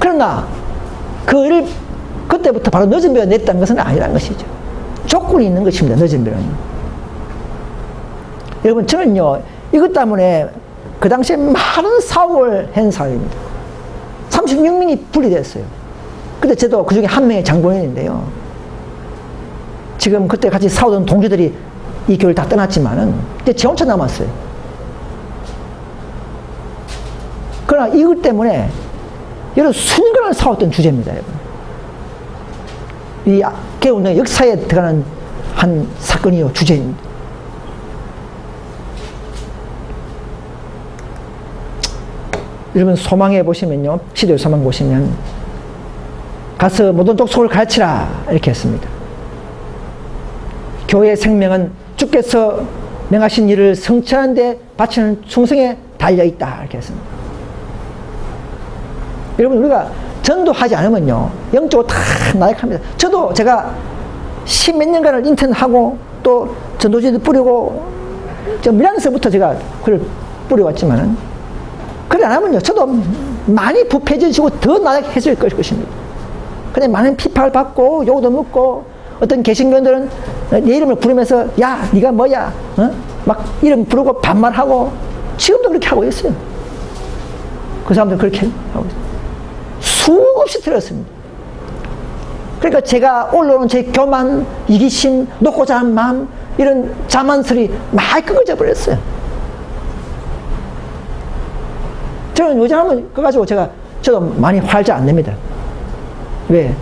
그러나 그 의를 그때부터 바로 늦은 비가 냈다는 것은 아니라는 것이죠. 조건이 있는 것입니다. 늦은 비는. 여러분, 저는요 이것 때문에 그 당시에 많은 사고를 한 사람입니다. 36명이 분리됐어요. 근데 저도 그 중에 한 명의 장본인인데요. 지금 그때 같이 싸우던 동지들이 이 교회를 다 떠났지만은 이제 제 혼자 남았어요. 그러나 이것 때문에 여러 수년간을 싸웠던 주제입니다, 여러분. 이 개운의 역사에 들어가는 한 사건이요, 주제입니다. 여러분, 소망에 보시면요, 시대의 소망 보시면 가서 모든 족속을 가르치라 이렇게 했습니다. 교회의 생명은 주께서 명하신 일을 성취하는 데 바치는 충성에 달려있다 이렇게 했습니다. 여러분, 우리가 전도하지 않으면요 영적으로 다 나약합니다. 저도 제가 10몇 년간을 인턴하고 또 전도지도 뿌리고 밀양에서부터 제가 그걸 뿌려왔지만은 그래 안 하면요 저도 많이 부패해지고 더 나약해질 것입니다. 근데 많은 피파를 받고 욕도 먹고 어떤 개신교들은 내 이름을 부르면서 야 네가 뭐야 막 이름 부르고 반말하고 지금도 그렇게 하고 있어요. 그 사람들 그렇게 하고 있어요. 수없이 들었습니다. 그러니까 제가 올라오는 제 교만, 이기심, 높고자 하는 마음, 이런 자만설이 많이 끊어져 버렸어요. 저는 요즘하면 그거 가지고 저도 많이 화를 안 냅니다. 왜?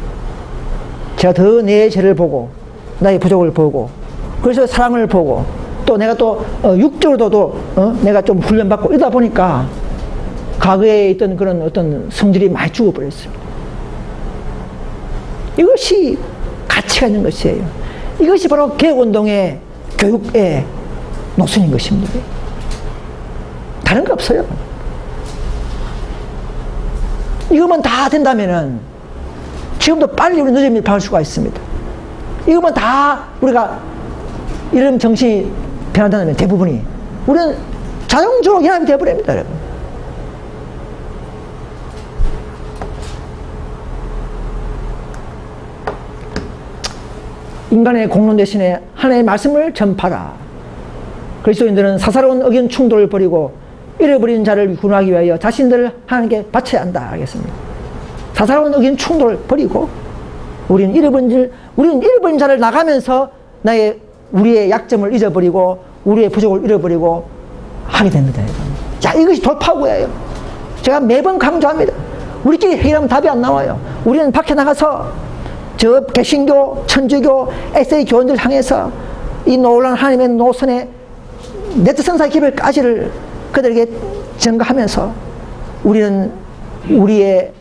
제가 더 내 죄를 보고 나의 부족을 보고 그래서 사랑을 보고 또 내가 또 육적으로도 내가 좀 훈련받고 이러다 보니까 과거에 있던 그런 어떤 성질이 많이 죽어버렸습니다. 이것이 가치가 있는 것이에요. 이것이 바로 개혁운동의 교육의 노선인 것입니다. 다른 거 없어요. 이것만 다 된다면은 지금도 빨리 우리 늦은 일을 받을 수가 있습니다. 이것만 다 우리가 이런 정신이 변한다면 대부분이 우리는 자동적으로 연합이 되어버립니다, 여러분. 인간의 공론 대신에 하나님의 말씀을 전파라. 그리스도인들은 사사로운 의견 충돌을 버리고 잃어버린 자를 구원하기 위하여 자신들을 하나님께 바쳐야 한다 하겠습니다. 사사로운 의견 충돌을 버리고 우리는 잃어버린 자를 나가면서 우리의 약점을 잊어버리고 우리의 부족을 잃어버리고 하게 됩니다. 자, 이것이 돌파구예요. 제가 매번 강조합니다. 우리끼리 회의하면 답이 안 나와요. 우리는 밖에 나가서 저 개신교, 천주교, 에세이 교원들 향해서 이 놀라운 하나님의 노선에 네트선사의 기별까지를 그들에게 전가하면서 우리는 우리의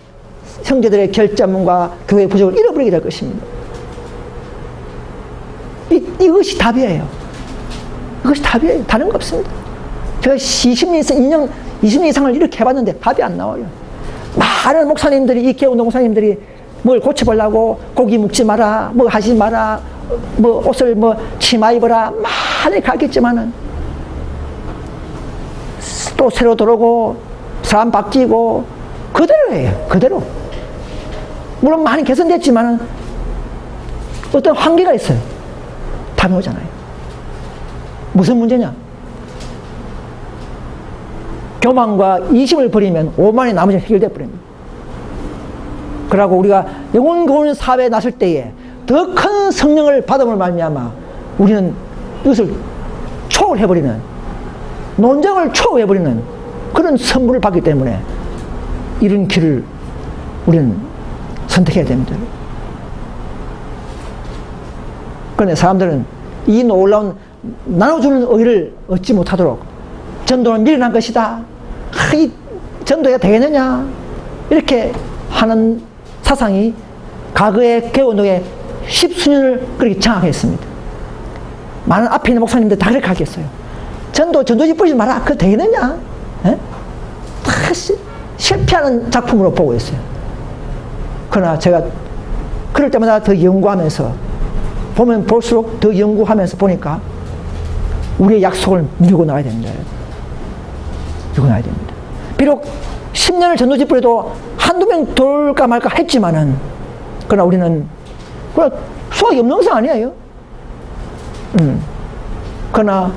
형제들의 결점과 교회의 부족을 잃어버리게 될 것입니다. 이것이 답이에요. 이것이 답이에요. 다른 거 없습니다. 제가 20년 이상을 이렇게 해봤는데 답이 안 나와요. 많은 목사님들이, 이 개운동 목사님들이 뭘 고쳐보려고 고기 먹지 마라, 뭐 하지 마라, 뭐 옷을 뭐 치마 입어라 많이 가르쳤지만은 또 새로 들어오고 사람 바뀌고 그대로예요. 그대로. 물론 많이 개선됐지만은 어떤 한계가 있어요. 답이 오잖아요. 무슨 문제냐? 교만과 이심을 버리면 오만이 나머지는 해결돼 버립니다. 그러고 우리가 영혼 구원 사회에 나설 때에 더 큰 성령을 받음을 말미암아 우리는 이것을 초월해버리는, 논쟁을 초월해버리는 그런 선물을 받기 때문에 이런 길을 우리는 선택해야 됩니다. 그런데 사람들은 이 놀라운 나눠주는 의를 얻지 못하도록 전도는 미련한 것이다, 이 전도가 되겠느냐, 이렇게 하는 사상이 과거의 개운동의 십수년을 그렇게 장악했습니다. 많은 앞에 있는 목사님들 다 그렇게 하겠어요. 전도지 뿌리지 마라. 그거 되겠느냐? 다 실패하는 작품으로 보고 있어요. 그러나 제가 그럴 때마다 더 연구하면서 보면 볼수록 더 연구하면서 보니까 우리의 약속을 밀고 나가야 됩니다. 밀고 나가야 됩니다. 비록 10년을 전도지 뿌려도 한두 명 돌까 말까 했지만은, 그러나 우리는 그냥 수학이 없는 것은 아니에요. 그러나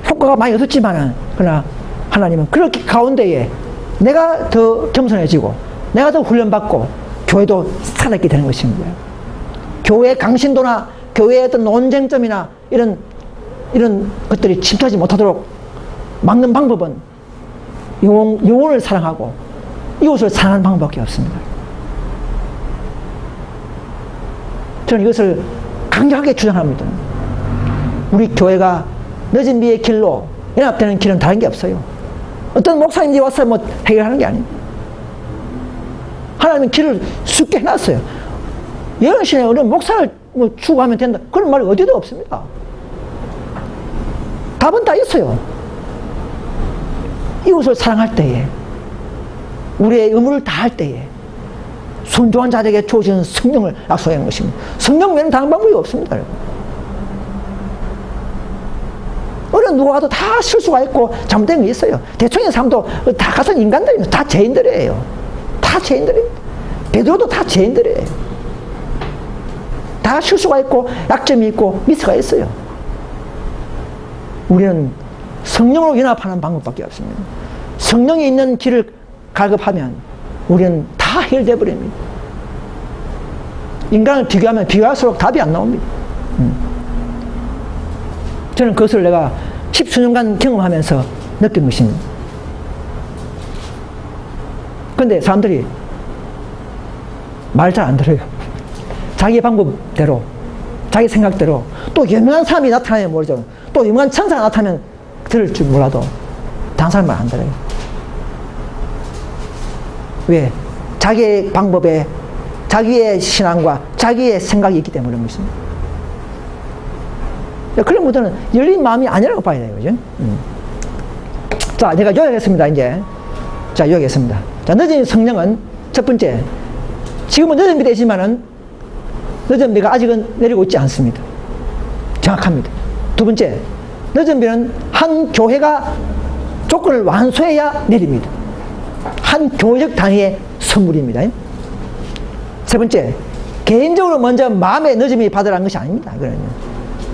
효과가 많이 얻었지만은, 그러나 하나님은 그렇게 가운데에 내가 더 겸손해지고 내가 더 훈련받고 교회도 살아있게 되는 것입니다. 교회의 강신도나 교회의 어떤 논쟁점이나 이런 것들이 침투하지 못하도록 막는 방법은 영혼을 사랑하고 이웃을 사랑하는 방법밖에 없습니다. 저는 이것을 강력하게 주장합니다. 우리 교회가 늦은 비의 길로 연합되는 길은 다른 게 없어요. 어떤 목사님이 와서 뭐 해결하는 게 아닙니다. 하나님은 길을 쉽게 해놨어요. 여신의 어려운 목사를 뭐 추구하면 된다, 그런 말이 어디도 없습니다. 답은 다 있어요. 이웃을 사랑할 때에, 우리의 의무를 다할 때에 순종한 자들에게 주어지는 성령을 약속하는 것입니다. 성령 외에는 다른 방법이 없습니다. 어느 누가 와도 다 실수가 있고 잘못된 게 있어요. 대충의 사람도 다 같은 인간들이에요. 다 죄인들이에요. 다 죄인들입니다. 베드로도 다 죄인들이에요. 다 실수가 있고 약점이 있고 미스가 있어요. 우리는 성령으로 연합하는 방법밖에 없습니다. 성령이 있는 길을 갈급하면 우리는 다 해결되어 버립니다. 인간을 비교하면 비교할수록 답이 안 나옵니다. 저는 그것을 내가 10수년간 경험하면서 느낀 것입니다. 그런데 사람들이 말 잘 안 들어요. 자기 방법대로, 자기 생각대로. 또 유명한 사람이 나타나면 모르죠. 또 유명한 천사가 나타나면 들을 줄 몰라도 다른 사람 말 안 들어요. 왜? 자기의 방법에 자기의 신앙과 자기의 생각이 있기 때문에 그런 것입니다. 그런 분들은 열린 마음이 아니라고 봐야 돼요. 그죠? 자, 제가 요약했습니다. 이제. 자, 요약했습니다. 자, 늦은 성령은 첫 번째, 지금은 늦은 비 되지만은 늦은 비가 아직은 내리고 있지 않습니다. 정확합니다. 두 번째, 늦은 비는 한 교회가 조건을 완수해야 내립니다. 한 교회적 단위의 선물입니다. 세 번째, 개인적으로 먼저 마음의 늦음이 받으라는 것이 아닙니다.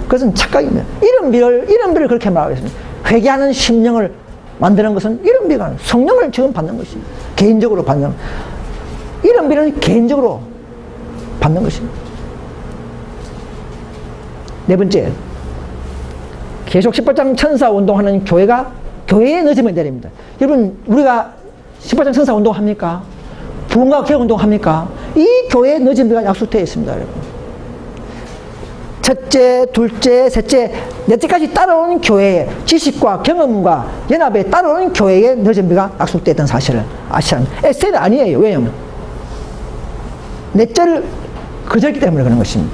그것은 착각입니다. 이런 비를 그렇게 말하고 있습니다. 회개하는 심령을 만드는 것은 이런 비가 성령을 지금 받는 것입니다. 개인적으로 받는, 이런 비는 개인적으로 받는 것입니다. 네 번째, 계속 18장 천사 운동하는 교회가 교회의 늦음을 내립니다. 여러분, 우리가 18장 천사 운동 합니까? 부흥과 개혁 운동 합니까? 이 교회의 늦은 비가 약속되어 있습니다. 여러분. 첫째, 둘째, 셋째, 넷째까지 따라오는 교회의 지식과 경험과 연합에 따라오는 교회의 늦은 비가 약속되었던 사실을 아시는 에셀이 아니에요. 왜냐하면 넷째를 거절했기 때문에 그런 것입니다.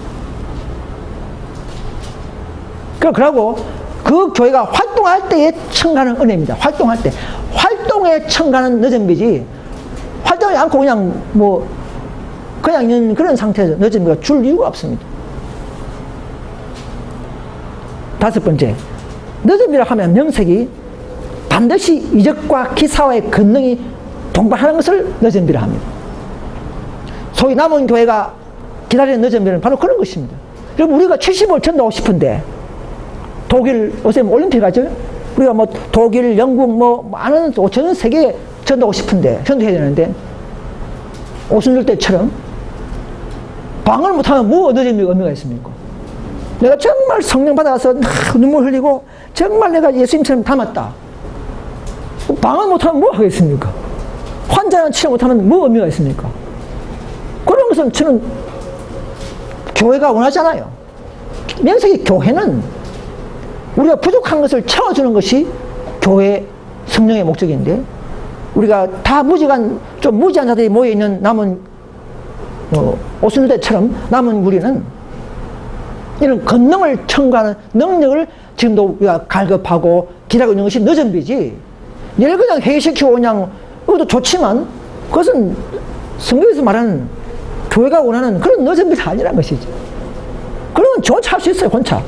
그러고 그 교회가 활동할 때에 청가는 은혜입니다. 활동할 때. 활동에 청가는 늦은 비지, 활동하지 않고 그냥 그냥 있는 그런 상태에서 늦은 비가 줄 이유가 없습니다. 다섯 번째, 늦은 비라 하면 명색이 반드시 이적과 기사와의 권능이 동반하는 것을 늦은 비라 합니다. 소위 남은 교회가 기다리는 늦은 비는 바로 그런 것입니다. 여러분, 우리가 70을 전도하고 싶은데, 독일, 어제 올림픽 하죠? 우리가 독일, 영국, 많은 전 세계에 전도하고 싶은데, 전도해야 되는데, 오순절 때처럼 방을 못하면 늦은 의미가 있습니까? 내가 정말 성령 받아서 눈물 흘리고, 정말 내가 예수님처럼 닮았다. 방을 못하면 뭐 하겠습니까? 환자는 치료 못하면 뭐 의미가 있습니까? 그런 것은 저는 교회가 원하잖아요. 명색이 교회는 우리가 부족한 것을 채워주는 것이 교회 성령의 목적인데, 우리가 다 무지한 자들이 모여있는 남은 오순절때처럼 남은 우리는 이런 권능을 첨가하는 능력을 지금도 우리가 갈급하고 기다리고 있는 것이 늦은 비지, 얘를 그냥 해결시키고 그냥 그것도 좋지만 그것은 성경에서 말하는 교회가 원하는 그런 늦은 비가 아니라는 것이죠. 그러면 조차 할 수 있어요. 혼자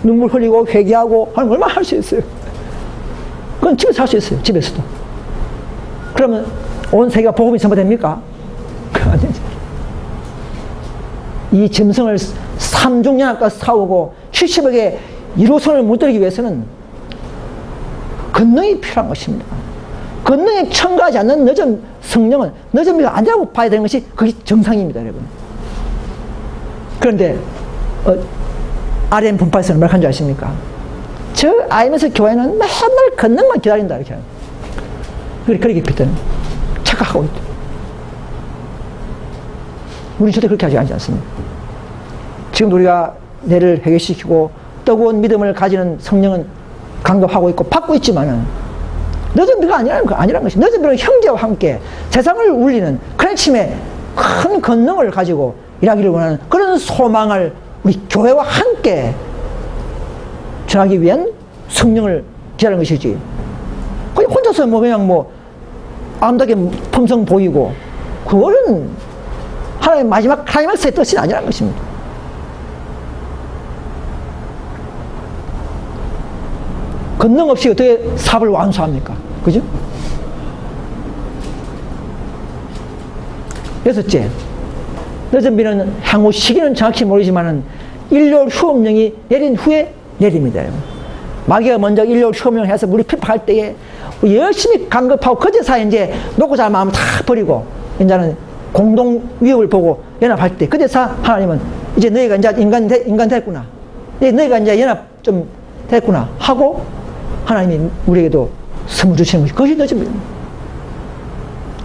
눈물 흘리고 회개하고 하는 걸 얼마나 할 수 있어요. 그건 집에서 할 수 있어요. 집에서도. 그러면 온 세계가 복음이 전파됩니까? 그건 안 되죠. 이 짐승을 3중연합과 싸우고 70억의 1호선을 무너뜨리기 위해서는 권능이 필요한 것입니다. 권능에 첨가하지 않는 늦은 성령은 늦은 비가 아니라고 봐야 되는 것이 그게 정상입니다, 여러분. 그런데 RM 분파에서는 뭐라고 하는 줄 아십니까? 저 IMS 교회는 맨날 권능만 기다린다, 이렇게 하는. 그렇게 했더니 착각하고 있다. 우리 절대 그렇게 하지 않습니다. 지금 우리가 뇌를 해결시키고 뜨거운 믿음을 가지는 성령은 강도하고 있고 받고 있지만은 늦은 비가 아니라는 것이, 늦은 비는 형제와 함께 세상을 울리는 크랜침의 큰 권능을 가지고 일하기를 원하는 그런 소망을 우리 교회와 함께 전하기 위한 성령을 기다리는 것이지, 그냥 혼자서 그냥 아름답게 품성 보이고, 그거는 하나님의 마지막 클라이막스의 뜻이 아니라는 것입니다. 권능 없이 어떻게 사업을 완수합니까? 그죠? 여섯째, 늦은 비는 향후 시기는 정확히 모르지만은 일요일 휴업령이 내린 후에 내립니다. 마귀가 먼저 일요일 휴업령을 해서 우리 핍박할 때에 열심히 간급하고 그제서야 이제 놓고 잘 마음을 다 버리고 이제는 공동 위협을 보고 연합할 때, 그제서 하나님은 이제 너희가 이제 인간 됐구나, 너희가 이제 연합 좀 됐구나 하고 하나님이 우리에게도 선물 주시는 것이, 그것이 늦은 비입니다.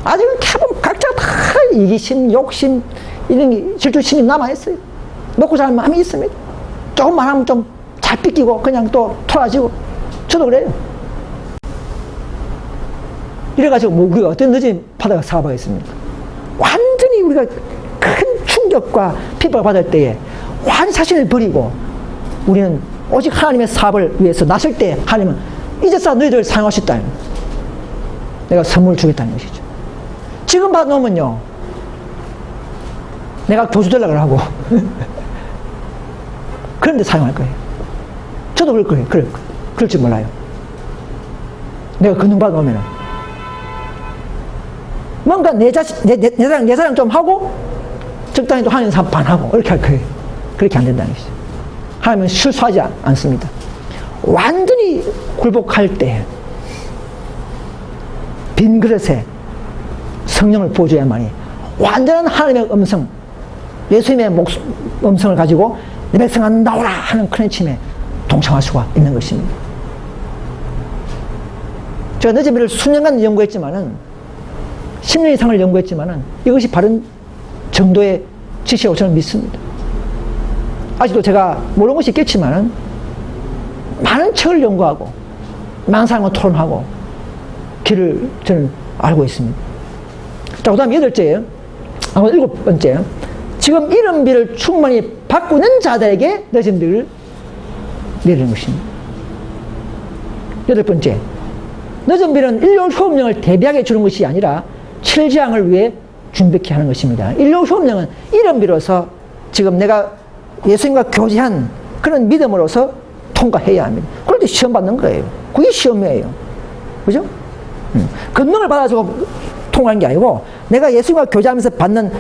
아직은 개봉 각자 다 이기심, 욕심, 이런 질투심이 남아있어요. 놓고 잘 마음이 있습니다. 조금만 하면 좀 잘 삐끼고 그냥 또 토라지고, 저도 그래요. 이래가지고 우리가 어떤 늦은 바다가 사업하겠습니까? 완전히 우리가 큰 충격과 핍박을 받을 때에 완전히 자신을 버리고 우리는 오직 하나님의 사업을 위해서 나설 때 하나님은 이제서 너희들 사용할 수 있다, 내가 선물 주겠다는 것이죠. 지금 봐놓으면요, 내가 교수 되려고 하고 그런데 사용할 거예요. 저도 그럴 거예요. 그럴 줄 몰라요. 내가 권능 받아오면은 뭔가 내 자랑 좀 하고 적당히 또 하는 사람 반하고 이렇게 할 거예요. 그렇게 안 된다는 것이죠. 하나님은 실수하지 않습니다. 완전히 굴복할 때 빈 그릇에 성령을 부어줘야만이 완전한 하나님의 음성, 예수님의 음성을 가지고 내 백성아 나오라 하는 큰 외침에 동참할 수가 있는 것입니다. 제가 늦은 비를 수년간 연구했지만은 10년 이상을 연구했지만은 이것이 바른 정도의 지시라고 저는 믿습니다. 아직도 제가 모르는 것이 있겠지만은 많은 책을 연구하고 많은 사람과 토론하고 길을 저는 알고 있습니다. 자, 그 다음 여덟째예요. 일곱 번째. 지금 이른 비를 충분히 받고 있는 자들에게 늦은 비를 내리는 것입니다. 여덟 번째, 늦은 비는 일요 효험령을 대비하게 주는 것이 아니라 칠지항을 위해 준비케 하는 것입니다. 일요 효험령은 이름 빌어서 지금 내가 예수님과 교제한 그런 믿음으로서 통과해야 합니다. 그런데 시험 받는 거예요. 그게 시험이에요. 그죠? 권능을 받아주고 통과하는 게 아니고 내가 예수님과 교제하면서 받는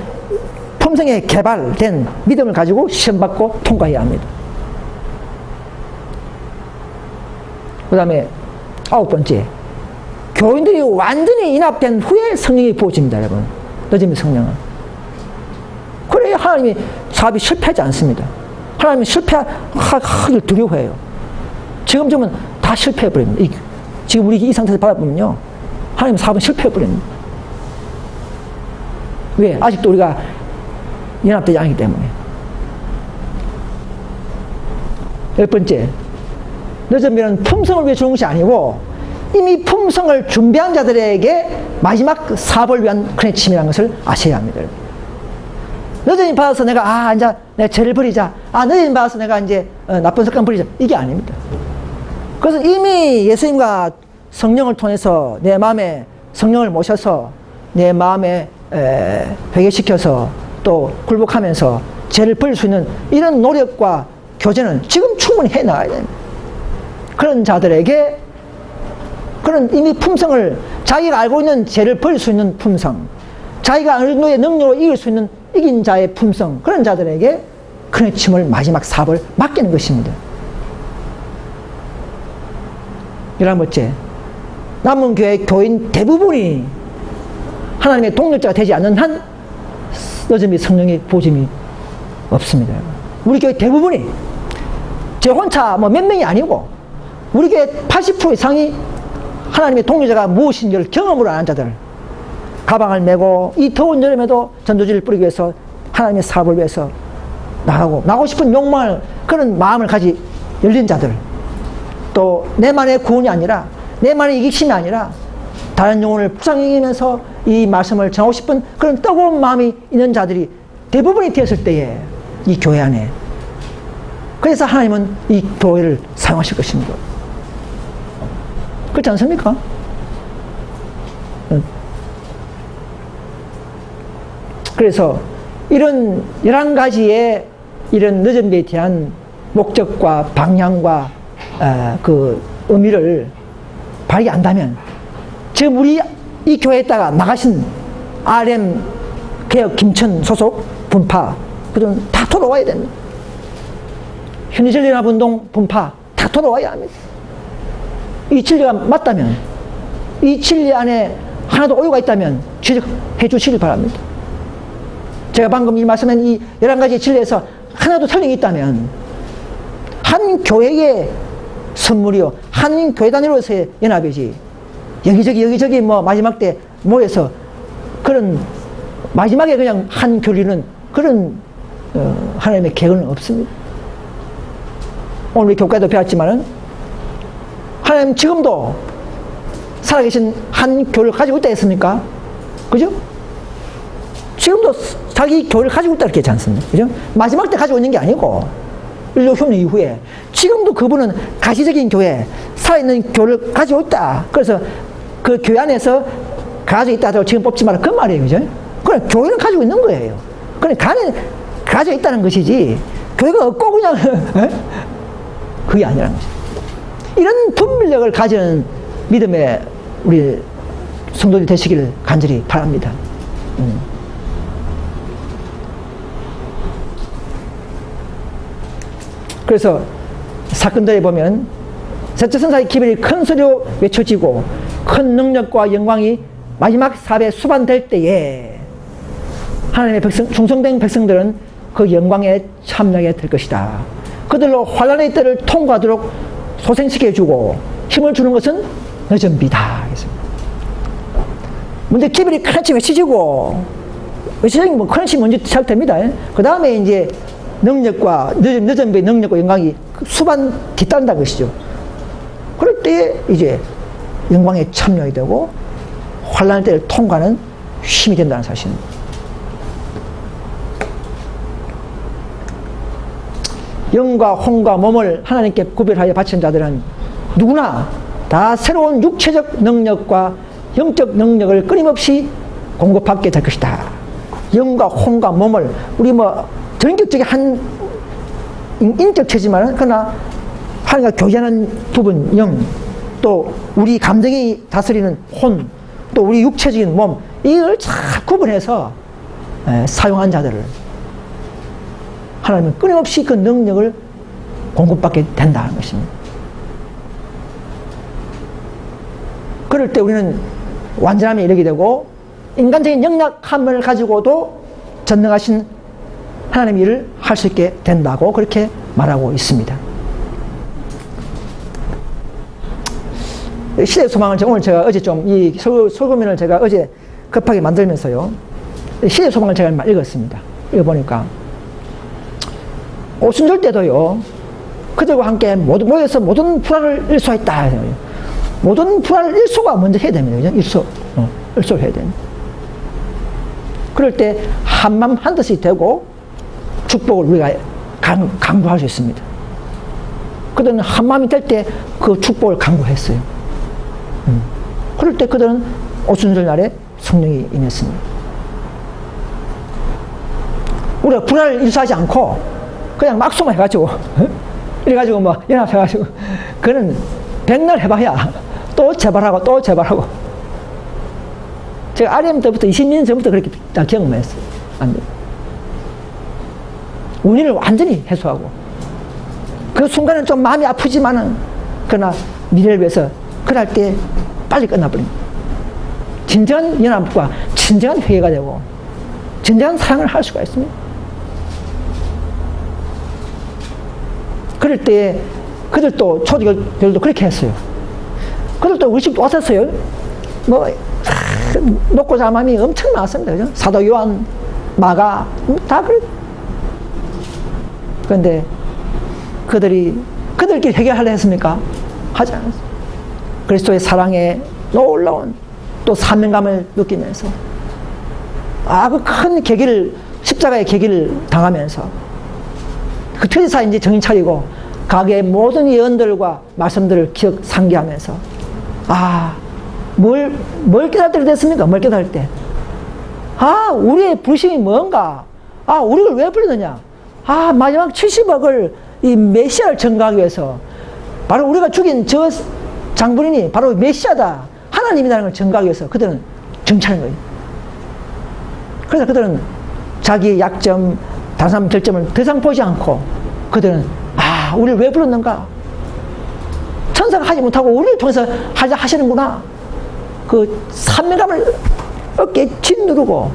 품성에 개발된 믿음을 가지고 시험 받고 통과해야 합니다. 그 다음에 아홉 번째, 교인들이 완전히 인합된 후에 성령이 부어집니다. 여러분, 늦으면 성령은. 그래야 하나님이 사업이 실패하지 않습니다. 하나님이 실패하기를 두려워해요. 지금쯤은 다 실패해버립니다. 지금 우리 이 상태에서 받아보면요, 하나님 사업은 실패해버립니다. 왜? 아직도 우리가 연합되지 않기 때문에. 열 번째, 늦은 비는 품성을 위해 주는 것이 아니고 이미 품성을 준비한 자들에게 마지막 사업을 위한 크레침이라는 것을 아셔야 합니다. 늦은 받아서 내가 이제 내가 죄를 버리자, 늦은 받아서 내가 이제 나쁜 습관 버리자, 이게 아닙니다. 그래서 이미 예수님과 성령을 통해서 내 마음에 성령을 모셔서 내 마음에 회개시켜서 또 굴복하면서 죄를 버릴 수 있는 이런 노력과 교제는 지금 충분히 해나가야 됩니다. 그런 자들에게 그런 이미 품성을, 자기가 알고 있는 죄를 버릴 수 있는 품성, 자기가 어느 정도의 능력으로 이길 수 있는 이긴 자의 품성, 그런 자들에게 크레침을 마지막 사업을 맡기는 것입니다. 11번째, 남은 교회 교인 대부분이 하나님의 동력자가 되지 않는 한 늦음이 성령의 보짐이 없습니다. 우리 교회 대부분이, 제 혼자 몇 명이 아니고 우리 교회 80% 이상이 하나님의 동력자가 무엇인지를 경험으로 아는 자들, 가방을 메고 이 더운 여름에도 전도지를 뿌리기 위해서 하나님의 사업을 위해서 나가고 싶은 욕망을, 그런 마음을 가지 열린 자들, 또 내만의 구원이 아니라 내만의 이기심이 아니라 다른 영혼을 불쌍히 이기면서 이 말씀을 전하고 싶은 그런 뜨거운 마음이 있는 자들이 대부분이 되었을 때에 이 교회 안에, 그래서 하나님은 이 교회를 사용하실 것입니다. 그렇지 않습니까? 그래서 이런 11가지의 이런 늦은 비에 대한 목적과 방향과 그 의미를 발휘한다면 지금 우리 이 교회에다가 나가신 RM 개혁 김천 소속 분파 그들은 다 돌아와야 됩니다. 현희전연합운동 분파 다 돌아와야 합니다. 이 진리가 맞다면, 이 진리 안에 하나도 오류가 있다면 지적해 주시길 바랍니다. 제가 방금 이 말씀한 이 11가지 진리에서 하나도 틀림이 있다면 한 교회의 선물이요, 한 교회 단위로서의 연합이지 여기저기 마지막 때 모여서 그런 마지막에 그냥 한 교리는 그런 하나님의 계획은 없습니다. 오늘 우리 교과에도 배웠지만은 하나님 지금도 살아계신 한 교회를 가지고 있다 했습니까? 그죠? 지금도 자기 교회를 가지고 있다 이렇게 했지 않습니까? 그죠? 마지막 때 가지고 있는 게 아니고 인류혁명 이후에 지금도 그분은 가시적인 교회, 살아있는 교회를 가지고 있다. 그래서 그 교회 안에서 가지고 있다 하고 지금 뽑지 마라 그 말이에요. 그죠? 그럼 교회는 가지고 있는 거예요. 그러니까 가지고 있다는 것이지 교회가 없고 그냥 그게 아니라는 것이죠. 이런 분별력을 가지는 믿음의 우리 성도들 되시기를 간절히 바랍니다. 그래서 사건들에 보면 셋째 선사의 기별이 큰 소리로 외쳐지고 큰 능력과 영광이 마지막 사업에 수반될 때에 하나님의 충성된 백성들은 그 영광에 참여하게 될 것이다. 그들로 환난의 때를 통과하도록 소생시켜주고 힘을 주는 것은 늦은 비다. 먼저 기별이 크런치 외쳐지고, 외쳐지면 크런치 먼저 시작됩니다. 그 다음에 이제 능력과 늦은 비의 능력과 영광이 수반 뒤따른다는 것이죠. 그럴 때 이제 영광에 참여하게 되고 환난의 때를 통과하는 힘이 된다는 사실입니다. 영과 혼과 몸을 하나님께 구별하여 바치는 자들은 누구나 다 새로운 육체적 능력과 영적 능력을 끊임없이 공급받게 될 것이다. 영과 혼과 몸을 우리 뭐 전격적인 한 인격체지만 그러나 하나님과 교제하는 부분 영, 또 우리 감정이 다스리는 혼, 또 우리 육체적인 몸, 이걸 잘 구분해서 사용한 자들을 하나님은 끊임없이 그 능력을 공급받게 된다는 것입니다. 그럴 때 우리는 완전함에 이르게 되고 인간적인 연약함을 가지고도 전능하신 하나님의 일을 할 수 있게 된다고 그렇게 말하고 있습니다. 시대의 소망을 오늘 제가 어제 좀 이 설교면을 제가 어제 급하게 만들면서요, 시대의 소망을 제가 읽었습니다. 읽어보니까 오순절 때도요, 그들과 함께 모여서 모든 불안을 일소했다. 모든 불안을 일소가 먼저 해야 됩니다. 그죠? 일소를 해야 됩니다. 그럴 때 한마음 한뜻이 되고 축복을 우리가 강구할 수 있습니다. 그들은 한마음이 될 때 그 축복을 강구했어요. 그럴 때 그들은 오순절 날에 성령이 임했습니다. 우리가 불안을 일소하지 않고 그냥 막소만 해가지고 이래가지고 뭐 연합해가지고 그는 백날 해봐야 또 재발하고 또 재발하고. 제가 RM 때부터 20년 전부터 그렇게 다 경험했어요. 안 돼. 원인을 완전히 해소하고 그 순간은 좀 마음이 아프지만은 그러나 미래를 위해서 그럴 때 빨리 끝나버립니다. 진정한 연합과 진정한 회개가 되고 진정한 사랑을 할 수가 있습니다. 그럴 때 그들도 초대교회들도 그렇게 했어요. 그들도 우리 집도 왔었어요. 뭐 높고 자맘이 엄청 많았습니다. 그죠? 사도 요한, 마가 다 그래. 그런데 그들끼리 해결하려 했습니까? 하지 않았어요. 그리스도의 사랑에 놀라운 또 사명감을 느끼면서 그 큰 계기를 십자가의 계기를 당하면서 그 퇴사 이제 정신 차리고 가게의 모든 예언들과 말씀들을 상기하면서 뭘 깨달을 때 됐습니까? 뭘 깨달을 때? 우리의 불신이 뭔가? 우리를 왜 부르느냐? 마지막 70억을 이 메시아를 증거하기 위해서 바로 우리가 죽인 저 장본인이 바로 메시아다, 하나님이라는 걸 증거하기 위해서 그들은 정치하는 거예요. 그래서 그들은 자기의 약점, 다른 사람 결점을 더 이상 보지 않고 그들은 우리를 왜 불렀는가? 천사가 하지 못하고 우리를 통해서 하시는구나. 그 사명감을 어깨에 짓누르고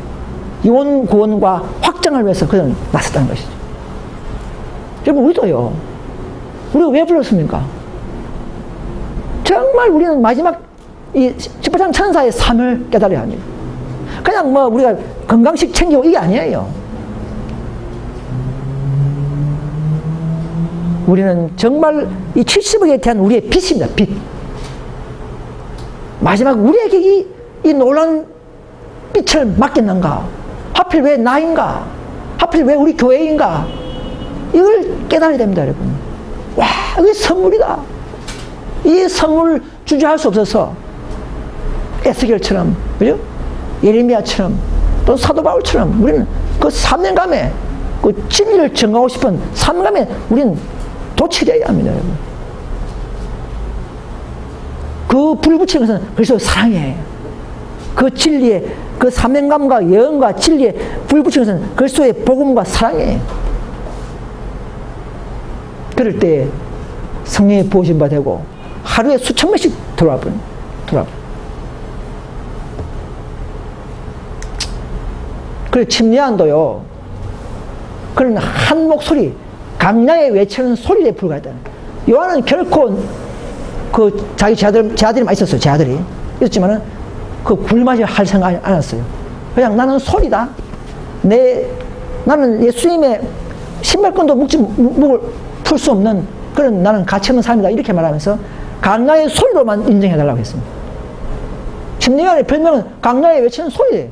원 구원과 확장을 위해서 그들은 나섰다는 것이죠. 여러분, 우리도요. 우리가 왜 불렀습니까? 정말 우리는 마지막 이 18장 천사의 삶을 깨달아야 합니다. 그냥 뭐 우리가 건강식 챙기고 이게 아니에요. 우리는 정말 이 70억에 대한 우리의 빚입니다. 빚. 마지막 우리에게 이 놀라운 빚을 맡겼는가? 하필 왜 나인가? 하필 왜 우리 교회인가? 이걸 깨달아야 됩니다, 여러분. 이게 선물이다. 이 선물 주저할 수 없어서 에스겔처럼, 그죠? 예레미야처럼, 또 사도 바울처럼 우리는 그 사명감에, 그 진리를 증거하고 싶은 사명감에 우리는 도취되어야 합니다, 여러분. 그 불붙이는 것은 그리스도의 사랑이에요. 그 진리에, 그 사명감과 예언과 진리에 불붙이는 것은 그리스도의 복음과 사랑이에요. 그럴 때 성령의 부어진 바 되고 하루에 수천 명씩 들어와. 그리고 침례안도요, 그런 한 목소리, 강량에 외치는 소리에 불과했다. 요한은 결코 그 자기 제 아들이 있었어요. 제 아들이 있었지만은 그 굴맞이 할 생각 안 했어요. 그냥 나는 소리다. 나는 예수님의 신발끈도 묶을 풀 수 없는 그런 나는 가치 없는 삶이다. 이렇게 말하면서 강나의 소리로만 인정해달라고 했습니다. 침례요한의 별명은 강나에 외치는 소리예요.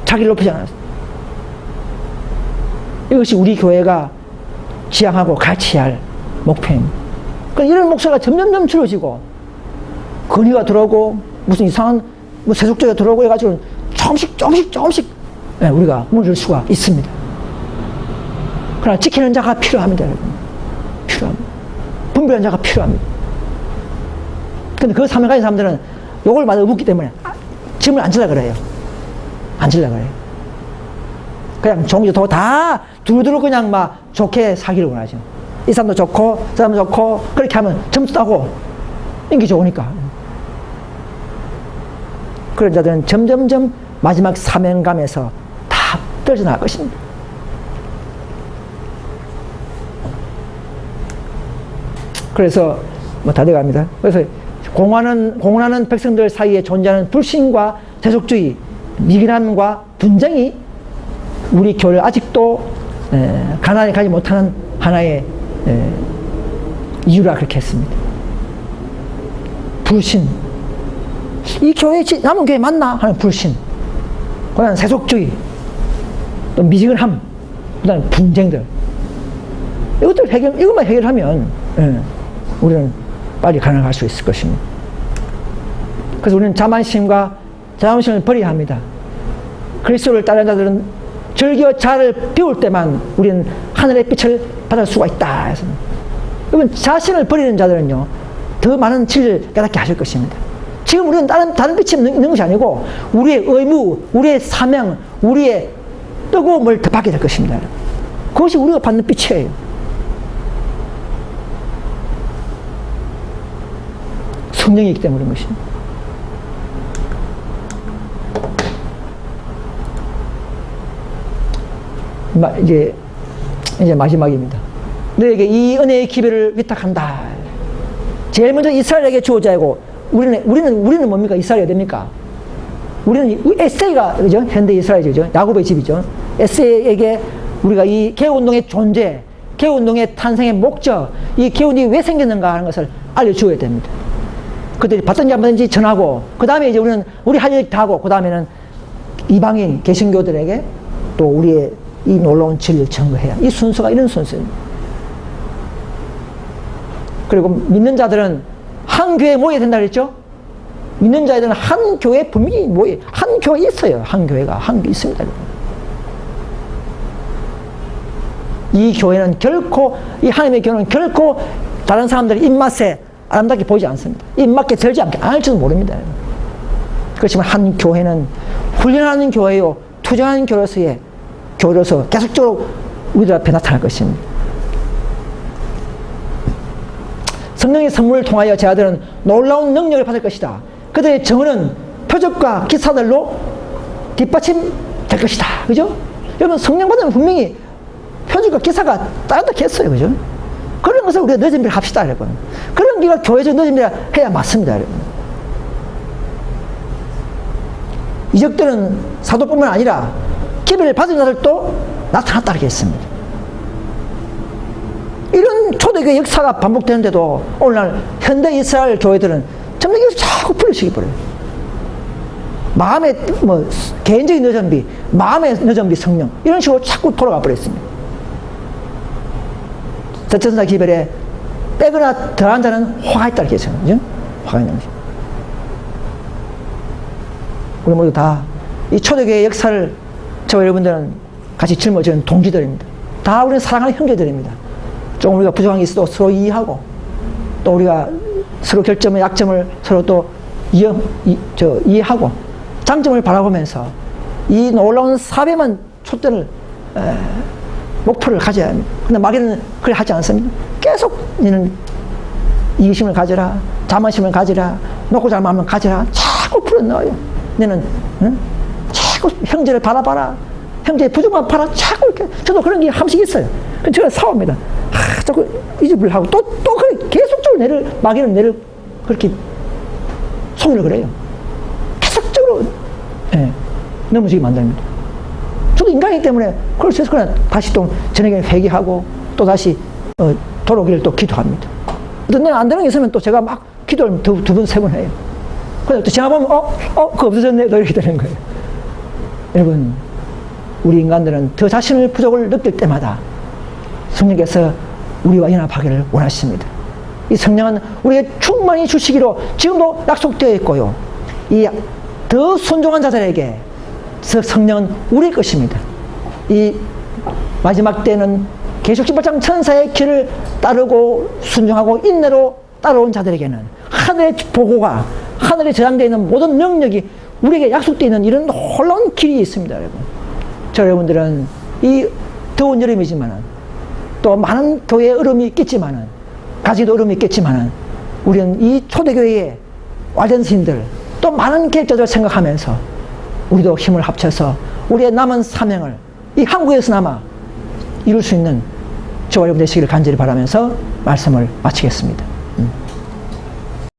자기를 높이지 않았어요. 이것이 우리 교회가 지향하고 가르쳐야 할 목표입니다. 그러니까 이런 목사가 점점점 줄어지고 건의가 들어오고 무슨 이상한 뭐 세속적이 들어오고 해가지고 조금씩 우리가 물을 수가 있습니다. 그러나 지키는 자가 필요합니다. 여러분. 필요합니다. 분별하는 자가 필요합니다. 근데 그 사명 가진 사람들은 욕을 받아 묻기 때문에 짐을 안 질라 그래요. 안 질라 그래요. 그냥 종교 다 두루두루 그냥 막 좋게 사기를 원하죠. 이 사람도 좋고 저 사람도 좋고 그렇게 하면 점수 따고 인기 좋으니까. 그런 자들은 점점점 마지막 사명감에서 다 떨어져 나갈 것입니다. 그래서 뭐 다 돼갑니다. 그래서 공언하는 백성들 사이에 존재하는 불신과 세속주의, 미련함과 분쟁이 우리 교회를 아직도 가난에 가지 못하는 하나의 이유라 그렇게 했습니다. 불신. 이 교회 남은 교회 맞나 하는 불신. 그다음 세속주의, 또 미지근함, 그다음 분쟁들. 이것만 해결하면 우리는 빨리 가능할 수 있을 것입니다. 그래서 우리는 자만심과 자존심을 버려야 합니다. 그리스도를 따르는 자들은 절기와 자를 비울 때만 우리는 하늘의 빛을 받을 수가 있다 해서. 여러분, 자신을 버리는 자들은요 더 많은 진리를 깨닫게 하실 것입니다. 지금 우리는 다른 빛이 있는 것이 아니고 우리의 의무, 우리의 사명, 우리의 뜨거움을 더 받게 될 것입니다. 그것이 우리가 받는 빛이에요. 성령이기 때문에 그런 것입니다. 이제 마지막입니다. 너에게 이 은혜의 기별을 위탁한다. 제일 먼저 이스라엘에게 주어져야고 우리는 뭡니까? 이스라엘이 됩니까? 우리는 에세이가 그죠? 현대 이스라엘이죠. 야곱의 집이죠. 에세이에게 우리가 이 개운동의 존재, 개운동의 탄생의 목적, 이 개운이 왜 생겼는가 하는 것을 알려주어야 됩니다. 그들이 받든지 안 받든지 전하고, 그 다음에 이제 우리 할 일 다 하고, 그 다음에는 이방인 개신교들에게 또 우리의 이 놀라운 진리를 증거해야. 이 순서가 이런 순서입니다. 그리고 믿는 자들은 한 교회에 모여야 된다 그랬죠? 믿는 자들은 한 교회에 분명히 모여, 한 교회가 있어요. 한 교회가 있습니다. 이 교회는 결코, 이 하나님의 교회는 결코 다른 사람들의 입맛에 아름답게 보이지 않습니다. 입맛에 들지 않을지도 모릅니다. 그렇지만 한 교회는 훈련하는 교회요, 투쟁하는 교회로서 계속적으로 우리들 앞에 나타날 것입니다. 성령의 선물을 통하여 제자들은 놀라운 능력을 받을 것이다. 그들의 정언은 표적과 기사들로 뒷받침될 것이다. 그죠? 여러분, 성령 받으면 분명히 표적과 기사가 따뜻하겠어요. 그죠? 그런 것을 우리가 늦은비를 합시다. 여러분. 그런 우리가 교회적 늦은비를 해야 맞습니다. 여러분. 이적들은 사도뿐만 아니라 기별을 받은 자들도 나타났다 그랬습니다. 이런 초대교회 역사가 반복되는데도 오늘날 현대 이스라엘 교회들은 점점 자꾸 풀리시기 버려요. 마음의 개인적인 늦은비, 마음의 늦은비 성령, 이런 식으로 자꾸 돌아가 버렸습니다. 대천사 기별에 빼거나 더한 자는 화가 있다 이렇게 했어요. 그죠? 화가 있는 것입니다. 우리 모두 다 이 초대교회의 역사를 저와 여러분들은 같이 짊어지는 동지들입니다. 다 우리는 사랑하는 형제들입니다. 좀 우리가 부족한 게 있어도 서로 이해하고, 또 우리가 서로 결점과 약점을 서로 또 이해하고, 장점을 바라보면서 이 놀라운 사배만 촛대를 목표를 가져야 합니다. 근데 마귀는 그래 하지 않습니다. 계속 너는 이기심을 가져라, 자만심을 가져라, 놓고 잘 마음을 가져라, 자꾸 풀어넣어요. 너는 자꾸 형제를 바라봐라, 형제의 부족만 봐라, 자꾸 이렇게. 저도 그런 게 한 번씩 있어요. 그래서 제가 싸웁니다. 자꾸 이집을 하고 또 그래 계속적으로 마귀는 그렇게 손을 그래요. 계속적으로 넘어지게 만듭니다. 저도 인간이기 때문에 그럴 수 있어서 그냥 다시 또 저녁에 회개하고 또 다시 돌아오기를 또 기도합니다. 어떤 데는 안 되는 게 있으면 또 제가 막 기도를 두 번, 세 번 해요. 그래서 또 전화 보면 그거 없어졌네, 너 이렇게 되는 거예요. 여러분, 우리 인간들은 더 자신의 부족을 느낄 때마다 성령께서 우리와 연합하기를 원하십니다. 이 성령은 우리에게 충만히 주시기로 지금도 약속되어 있고요. 이 더 순종한 자들에게 성령은 우리 것입니다. 이 마지막 때는 계시록 18장 천사의 길을 따르고 순종하고 인내로 따라온 자들에게는 하늘의 보고가, 하늘에 저장되어 있는 모든 능력이 우리에게 약속되어 있는 이런 놀라운 길이 있습니다. 여러분, 저 여러분들은 이 더운 여름이지만은 또 많은 교회의 어려움이 있겠지만은, 가지도 어려움이 있겠지만은, 우리는 이 초대교회의 완전 스님들 또 많은 계획자들을 생각하면서 우리도 힘을 합쳐서 우리의 남은 사명을 이 한국에서나마 이룰 수 있는 저와 여러분 되시기를 간절히 바라면서 말씀을 마치겠습니다.